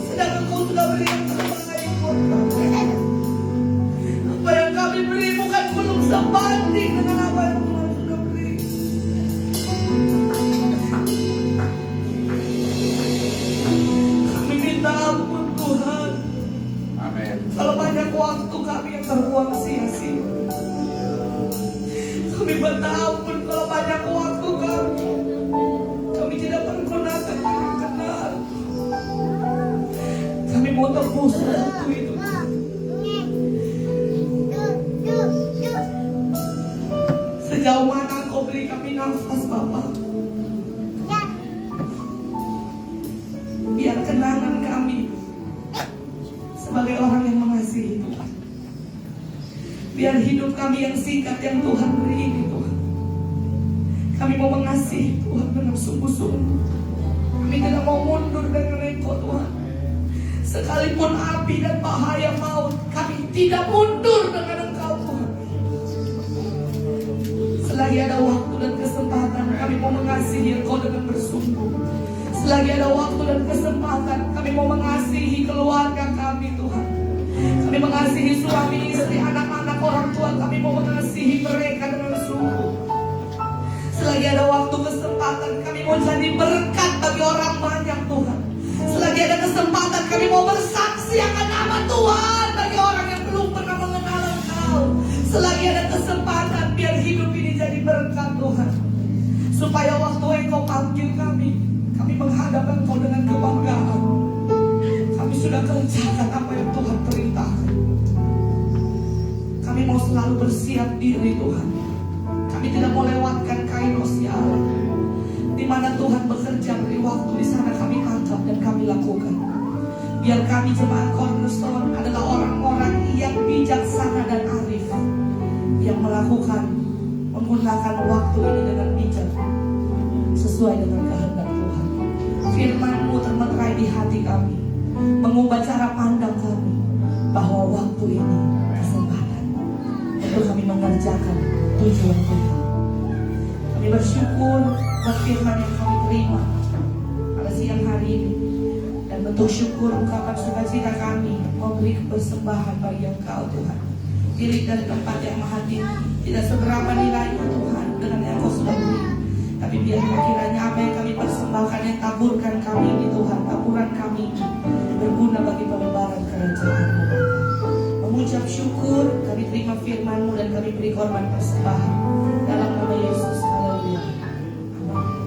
Sedangkan Engkau sudah beri yang terbaik buat kami. Apa yang kami beri bukan belum sebanding dengan apa yang Tuhan sudah beri. Kami minta ampun Tuhan. Kalau banyak waktu kami yang terbuang sia-sia. Kami minta ampun kalau banyak waktu kami tidak menggunakan dengan benar. Kami mau tebus waktu itu. Sejauh mana Kau beri kami nafas Bapa, biar kenangan kami sebagai orang yang mengasihi Tuhan. Biar hidup kami yang singkat yang Tuhan beri ini Tuhan. Kami mau mengasihi Tuhan dengan sungguh-sungguh. Kami tidak mau mundur dengan Engkau Tuhan. Sekalipun api dan bahaya maut, kami tidak mundur dengan Engkau Tuhan. Selagi ada waktu dan kesempatan, kami mau mengasihi Engkau dengan bersungguh. Selagi ada waktu dan kesempatan, kami mau mengasihi keluarga kami Tuhan. Kami mengasihi suami, istri, anak-anak, orang tua. Kami mau mengasihi mereka dengan sungguh. Selagi ada waktu kesempatan, kami mau jadi berkat bagi orang banyak Tuhan. Selagi ada kesempatan, kami mau bersaksi akan nama Tuhan bagi orang yang belum pernah mengenal Engkau. Selagi ada kesempatan, biar hidup ini jadi berkat Tuhan. Supaya waktu Engkau panggil kami menghadap Engkau dengan kebanggaan. Kami sudah kerjakan apa yang Tuhan perintahkan. Kami mau selalu bersiap diri Tuhan. Kami tidak mau lewatkan kairos ya Allah. Di mana Tuhan bekerja beri waktu, di sana kami tangkap dan kami lakukan. Biar kami jemaat Cornerstone adalah orang-orang yang bijaksana dan arif, yang menggunakan waktu ini dengan bijak, sesuai dengan kehendak Tuhan. Firman-Mu termeterai di hati kami, mengubah cara pandang kami, bahwa waktu ini kesempatan untuk kami mengerjakan tujuan Tuhan. Kami bersyukur buat firman yang kami terima pada siang hari ini. Dan bentuk syukur ungkapan sukacita kami memberi persembahan bagi Engkau Tuhan. Diri dari tempat yang maha tinggi, tidak seberapa nilainya Tuhan dengan yang Kau sudah beri. Tapi biarlah kiranya apa yang kami persembahkan, yang taburkan kami ini Tuhan, taburan kami ini berguna bagi pelebaran kerajaan-Mu. Mengucap syukur, kami terima firman-Mu dan kami beri korban persembahan dalam nama Yesus. Haleluya. Amin.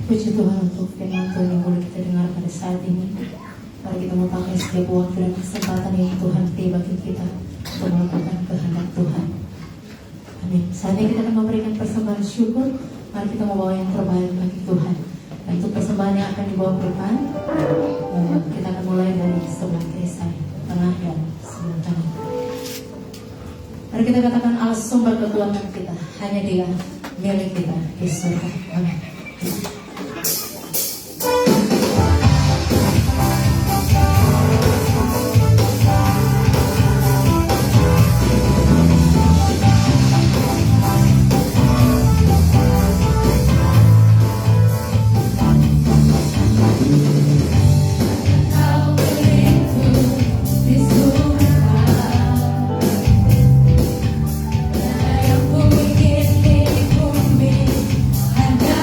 Puji Tuhan untuk firman Tuhan yang boleh kita dengar pada saat ini. Mari kita mau pakai setiap waktu dan kesempatan yang Tuhan beri bagi kita untuk melakukan kehendak Tuhan. Amin. Saat ini kita akan memberikan persembahan syukur. Mari kita membawa yang terbaik bagi Tuhan. Dan untuk persembahan yang akan dibawa ke depan, kita akan mulai dari sebelah kiri saya, tengah dan sebelah kanan. Mari kita katakan Allah sumber kekuatan kita, hanya Dia milik kita di surga. Amin. Yang ku ingin di bumi hanya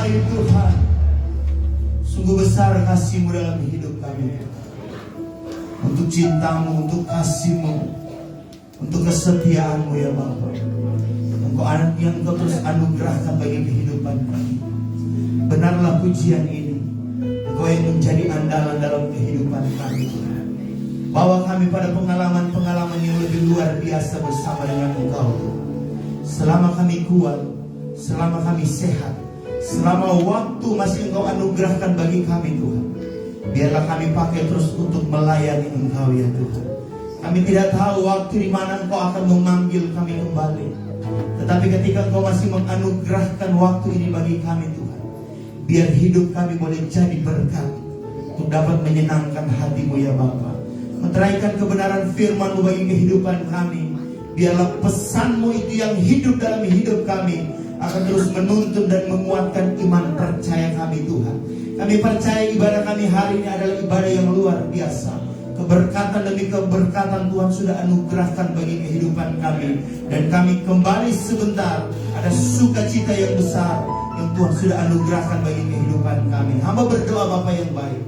hari Tuhan, sungguh besar kasih-Mu dalam hidup kami. Untuk cinta-Mu, untuk kasih-Mu, untuk kesetiaan-Mu ya Bapa. Engkau yang Engkau terus anugerahkan bagi kehidupan kami. Benarlah pujian ini, Engkau yang menjadi andalan dalam kehidupan kami Tuhan. Bawa kami pada pengalaman-pengalaman yang lebih luar biasa bersama dengan Engkau Tuhan. Selama kami kuat, selama kami sehat, selama waktu masih Engkau anugerahkan bagi kami Tuhan, biarlah kami pakai terus untuk melayani Engkau ya Tuhan. Kami tidak tahu waktu di mana Engkau akan memanggil kami kembali. Tetapi ketika Engkau masih menganugerahkan waktu ini bagi kami Tuhan, biar hidup kami boleh jadi berkat untuk dapat menyenangkan hati-Mu ya Bapa. Meteraikan kebenaran firman-Mu bagi kehidupan kami. Biarlah pesan-Mu itu yang hidup dalam hidup kami akan terus menuntun dan menguatkan iman percaya kami Tuhan. Kami percaya ibadah kami hari ini adalah ibadah yang luar biasa. Keberkatan demi keberkatan Tuhan sudah anugerahkan bagi kehidupan kami. Dan kami kembali sebentar, ada sukacita yang besar yang Tuhan sudah anugerahkan bagi kehidupan kami. Hamba berdoa Bapa yang baik,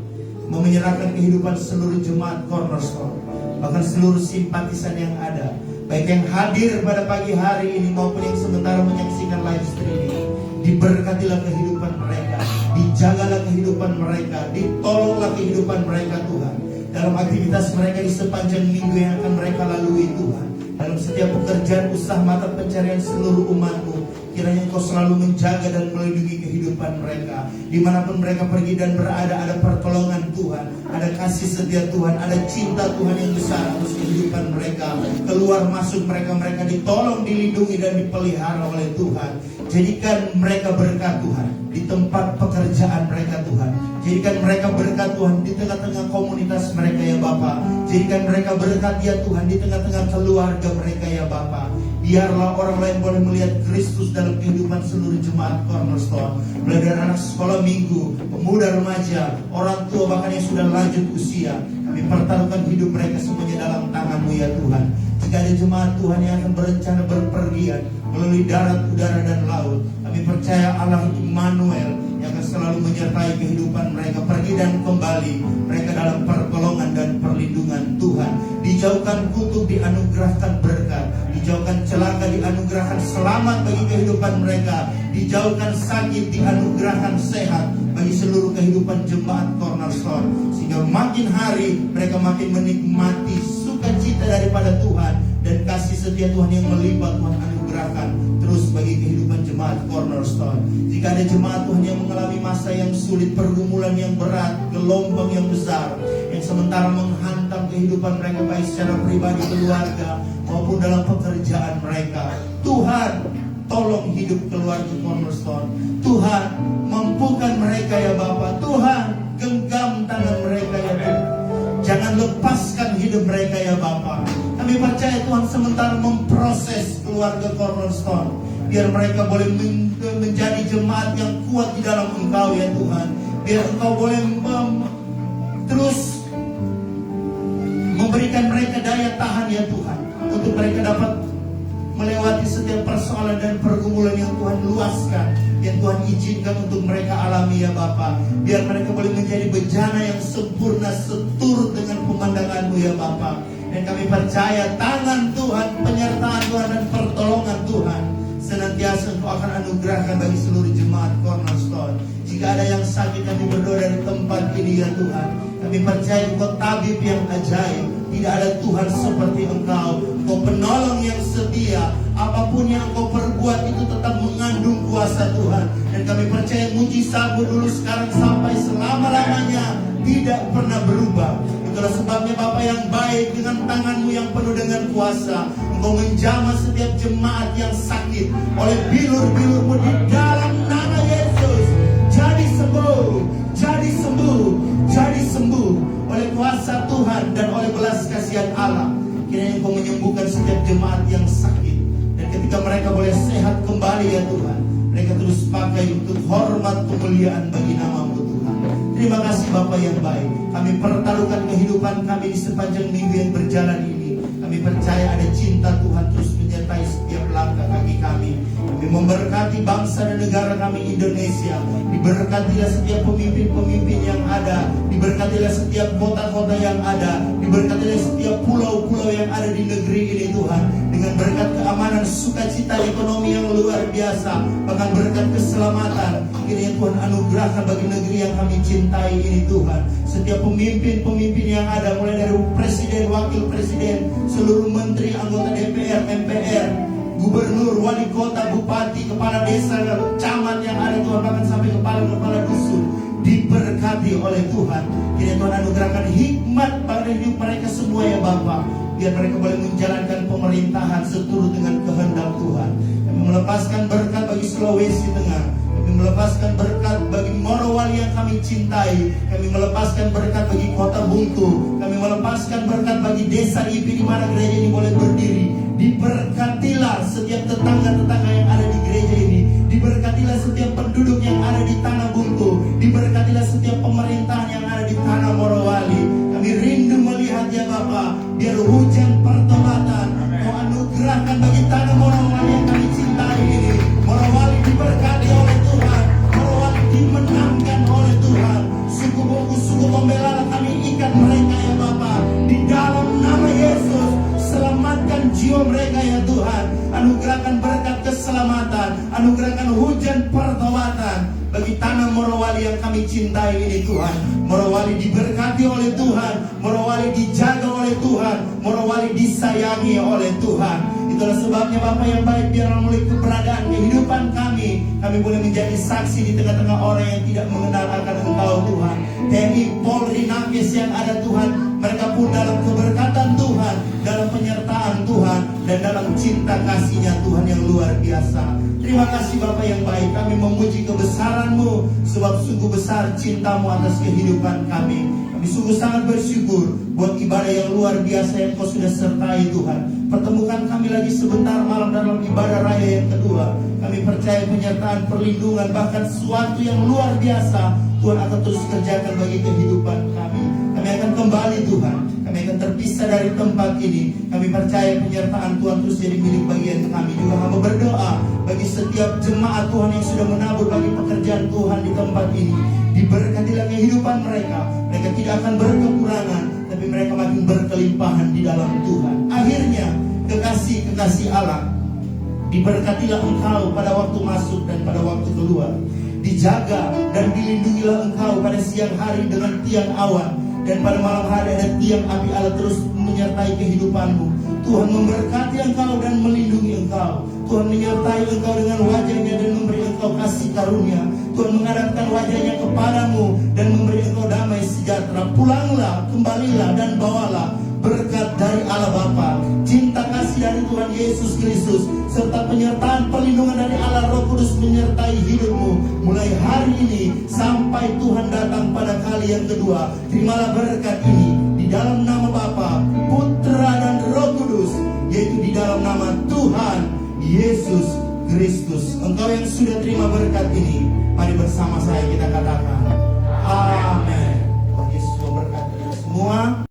mau menyerahkan kehidupan seluruh jemaat Cornerstone, bahkan seluruh simpatisan yang ada, baik yang hadir pada pagi hari ini maupun yang sementara menyaksikan live streaming. Diberkatilah kehidupan mereka, dijagalah kehidupan mereka, ditolonglah kehidupan mereka Tuhan, dalam aktivitas mereka di sepanjang minggu yang akan mereka lalui Tuhan. Dalam setiap pekerjaan usaha mata pencarian seluruh umat-Mu, kiranya Engkau selalu menjaga dan melindungi kehidupan mereka. Dimanapun mereka pergi dan berada, ada pertolongan Tuhan, ada kasih setia Tuhan, ada cinta Tuhan yang besar atas kehidupan mereka. Keluar masuk mereka ditolong, dilindungi dan dipelihara oleh Tuhan. Jadikan mereka berkat Tuhan di tempat pekerjaan mereka Tuhan. Jadikan mereka berkat Tuhan di tengah-tengah komunitas mereka ya Bapa. Jadikan mereka berkat ya Tuhan di tengah-tengah keluarga mereka ya Bapa. Biarlah orang lain boleh melihat Kristus dalam kehidupan seluruh jemaat Cornerstone. Mulai dari anak sekolah minggu, pemuda remaja, orang tua bahkan yang sudah lanjut usia. Kami pertaruhkan hidup mereka semuanya dalam tangan-Mu ya Tuhan. Jika ada jemaat Tuhan yang akan berencana berpergian melalui darat, udara dan laut, kami percaya Allah Immanuel yang akan selalu menyertai kehidupan mereka pergi dan kembali. Mereka dalam pertolongan dan perlindungan Tuhan. Dijauhkan kutuk, dianugerahkan berkat. Dijauhkan celaka, dianugerahkan selamat bagi kehidupan mereka. Dijauhkan sakit, dianugerahkan sehat bagi seluruh kehidupan jemaat Cornerstone. Sehingga makin hari mereka makin menikmati sukacita daripada Tuhan dan kasih setia Tuhan yang melimpah Tuhan anugerahkan terus bagi kehidupan jemaat Cornerstone. Jika ada jemaat Tuhan yang mengalami masa yang sulit, pergumulan yang berat, gelombang yang besar yang sementara menghantam kehidupan mereka baik secara pribadi, keluarga maupun dalam pekerjaan mereka, Tuhan tolong hidup keluarga Cornerstone. Tuhan mampukan mereka ya Bapa. Tuhan genggam tangan mereka ya Tuhan. Jangan lepaskan hidup mereka ya Bapa. Kami percaya Tuhan sementara memproses keluarga Cornerstone, biar mereka boleh menjadi jemaat yang kuat di dalam Engkau ya Tuhan. Biar Engkau boleh terus memberikan mereka daya tahan ya Tuhan, untuk mereka dapat melewati setiap persoalan dan pergumulan yang Tuhan luaskan, yang Tuhan izinkan untuk mereka alami ya Bapa. Biar mereka boleh menjadi bejana yang sempurna seturut dengan pemandangan-Mu ya Bapa. Dan kami percaya tangan Tuhan, penyertaan Tuhan dan pertolongan Tuhan senantiasa Engkau akan anugerahkan bagi seluruh jemaat Cornerstone. Jika ada yang sakit, kami berdoa dari tempat ini ya Tuhan. Kami percaya Engkau tabib yang ajaib. Tidak ada Tuhan seperti Engkau. Engkau penolong yang setia. Apapun yang Engkau perbuat itu tetap mengandung kuasa Tuhan. Dan kami percaya mujizat-Mu dulu, sekarang, sampai selama-lamanya tidak pernah berubah. Itulah sebabnya Bapa yang baik, dengan tangan-Mu yang penuh dengan kuasa, Engkau menjamah setiap jemaat yang sakit oleh bilur-bilur-Mu di dalam nama Yesus. Jadi sembuh, jadi sembuh, jadi sembuh oleh kuasa Tuhan dan oleh belas kasihan Allah. Kiranya Engkau menyembuhkan setiap jemaat yang sakit. Dan ketika mereka boleh sehat kembali ya Tuhan, mereka terus pakai untuk hormat kemuliaan bagi nama-Mu Tuhan. Terima kasih Bapa yang baik. Kami pertaruhkan kehidupan kami di sepanjang minggu yang berjalan ini. Kami percaya ada cinta Tuhan terus menyertai setiap langkah langkah kaki kami. Kami memberkati bangsa dan negara kami Indonesia. Diberkatilah setiap pemimpin-pemimpin yang ada. Diberkatilah setiap kota-kota yang ada. Diberkatilah setiap pulau-pulau yang ada di negeri ini Tuhan. Dengan berkat keamanan, sukacita, ekonomi yang luar biasa, bahkan berkat keselamatan, kiranya Tuhan anugerahkan bagi negeri yang kami cintai ini Tuhan. Setiap pemimpin-pemimpin yang ada, mulai dari presiden, wakil presiden, seluruh menteri, anggota DPR, MPR, gubernur, wali kota, bupati, kepala desa, camat yang ada Tuhan, bahkan sampai kepala-kepala dusun, diberkati oleh Tuhan. Kiranya Tuhan anugerahkan hikmat pada hidup mereka semua ya Bapa, biar mereka boleh menjalankan pemerintahan seturut dengan kehendak Tuhan. Kami melepaskan berkat bagi Sulawesi Tengah. Kami melepaskan berkat bagi Morowali yang kami cintai. Kami melepaskan berkat bagi Kota Bungku. Kami melepaskan berkat bagi desa IP di mana gereja ini boleh berdiri. Diberkatilah setiap tetangga-tetangga yang ada di gereja ini. Diberkatilah setiap penduduk yang ada di Tanah Bungku. Diberkatilah setiap pemerintahan yang ada di Tanah Morowali. Kami rindu melihat ya Bapa, biar hujan pertobatan Kau anugerahkan bagi Tanah Morowali yang kami cintai ini. Morowali diberkati oleh Tuhan. Morowali dimenangkan oleh Tuhan. Suku Bungku, suku pembela kami ikat mereka ya Bapa. Di dalam nama Yesus, selamatkan jiwa mereka ya Tuhan. Anugerahkan berkat keselamatan. Anugerahkan hujan pertobatan bagi Tanah Morowali yang kami cintai ini Tuhan. Morowali diberkati oleh Tuhan. Morowali dijaga oleh Tuhan. Morowali disayangi oleh Tuhan. Itulah sebabnya Bapa yang baik, biarlah melalui keberadaan kehidupan kami boleh menjadi saksi di tengah-tengah orang yang tidak mengenal akan Engkau Tuhan. TNI, Polri, Nakes yang ada Tuhan, mereka pun dalam keberkatan Tuhan, dalam penyertaan Tuhan, dan dalam cinta kasih-Nya Tuhan yang luar biasa. Terima kasih Bapa yang baik, kami memuji kebesaran-Mu, sebab sungguh besar cinta-Mu atas kehidupan kami. Kami sungguh sangat bersyukur buat ibadah yang luar biasa yang Kau sudah sertai Tuhan. Pertemukan kami lagi sebentar malam dalam ibadah raya yang kedua. Kami percaya penyertaan, perlindungan, bahkan sesuatu yang luar biasa Tuhan akan terus kerjakan bagi kehidupan kami. Kami akan kembali Tuhan. Kami akan terpisah dari tempat ini. Kami percaya penyertaan Tuhan terus jadi milik bagian kami. Juga hamba berdoa bagi setiap jemaat Tuhan yang sudah menabur bagi pekerjaan Tuhan di tempat ini. Diberkatilah kehidupan mereka. Mereka tidak akan berkekurangan, tapi mereka makin berkelimpahan di dalam Tuhan. Akhirnya kekasih-kekasih Allah, diberkatilah Engkau pada waktu masuk dan pada waktu keluar. Dijaga dan dilindungilah Engkau pada siang hari dengan tiang awan, dan pada malam hari ada tiang api Allah terus menyertai kehidupanmu. Tuhan memberkati Engkau dan melindungi Engkau. Tuhan menyertai Engkau dengan wajah-Nya dan memberi Engkau kasih karunia. Tuhan menghadapkan wajah-Nya kepadamu dan memberi Engkau damai sejahtera. Pulanglah, kembalilah dan bawalah berkat dari Allah Bapa, cinta kasih dari Tuhan Yesus Kristus, serta penyertaan perlindungan dari Allah Roh Kudus menyertai hidupmu mulai hari ini sampai Tuhan datang pada kali yang kedua. Terimalah berkat ini di dalam nama Bapa, Putra dan Roh Kudus, yaitu di dalam nama Tuhan Yesus Kristus. Engkau yang sudah terima berkat ini, mari bersama saya kita katakan amin. Tuhan Yesus memberkati semua.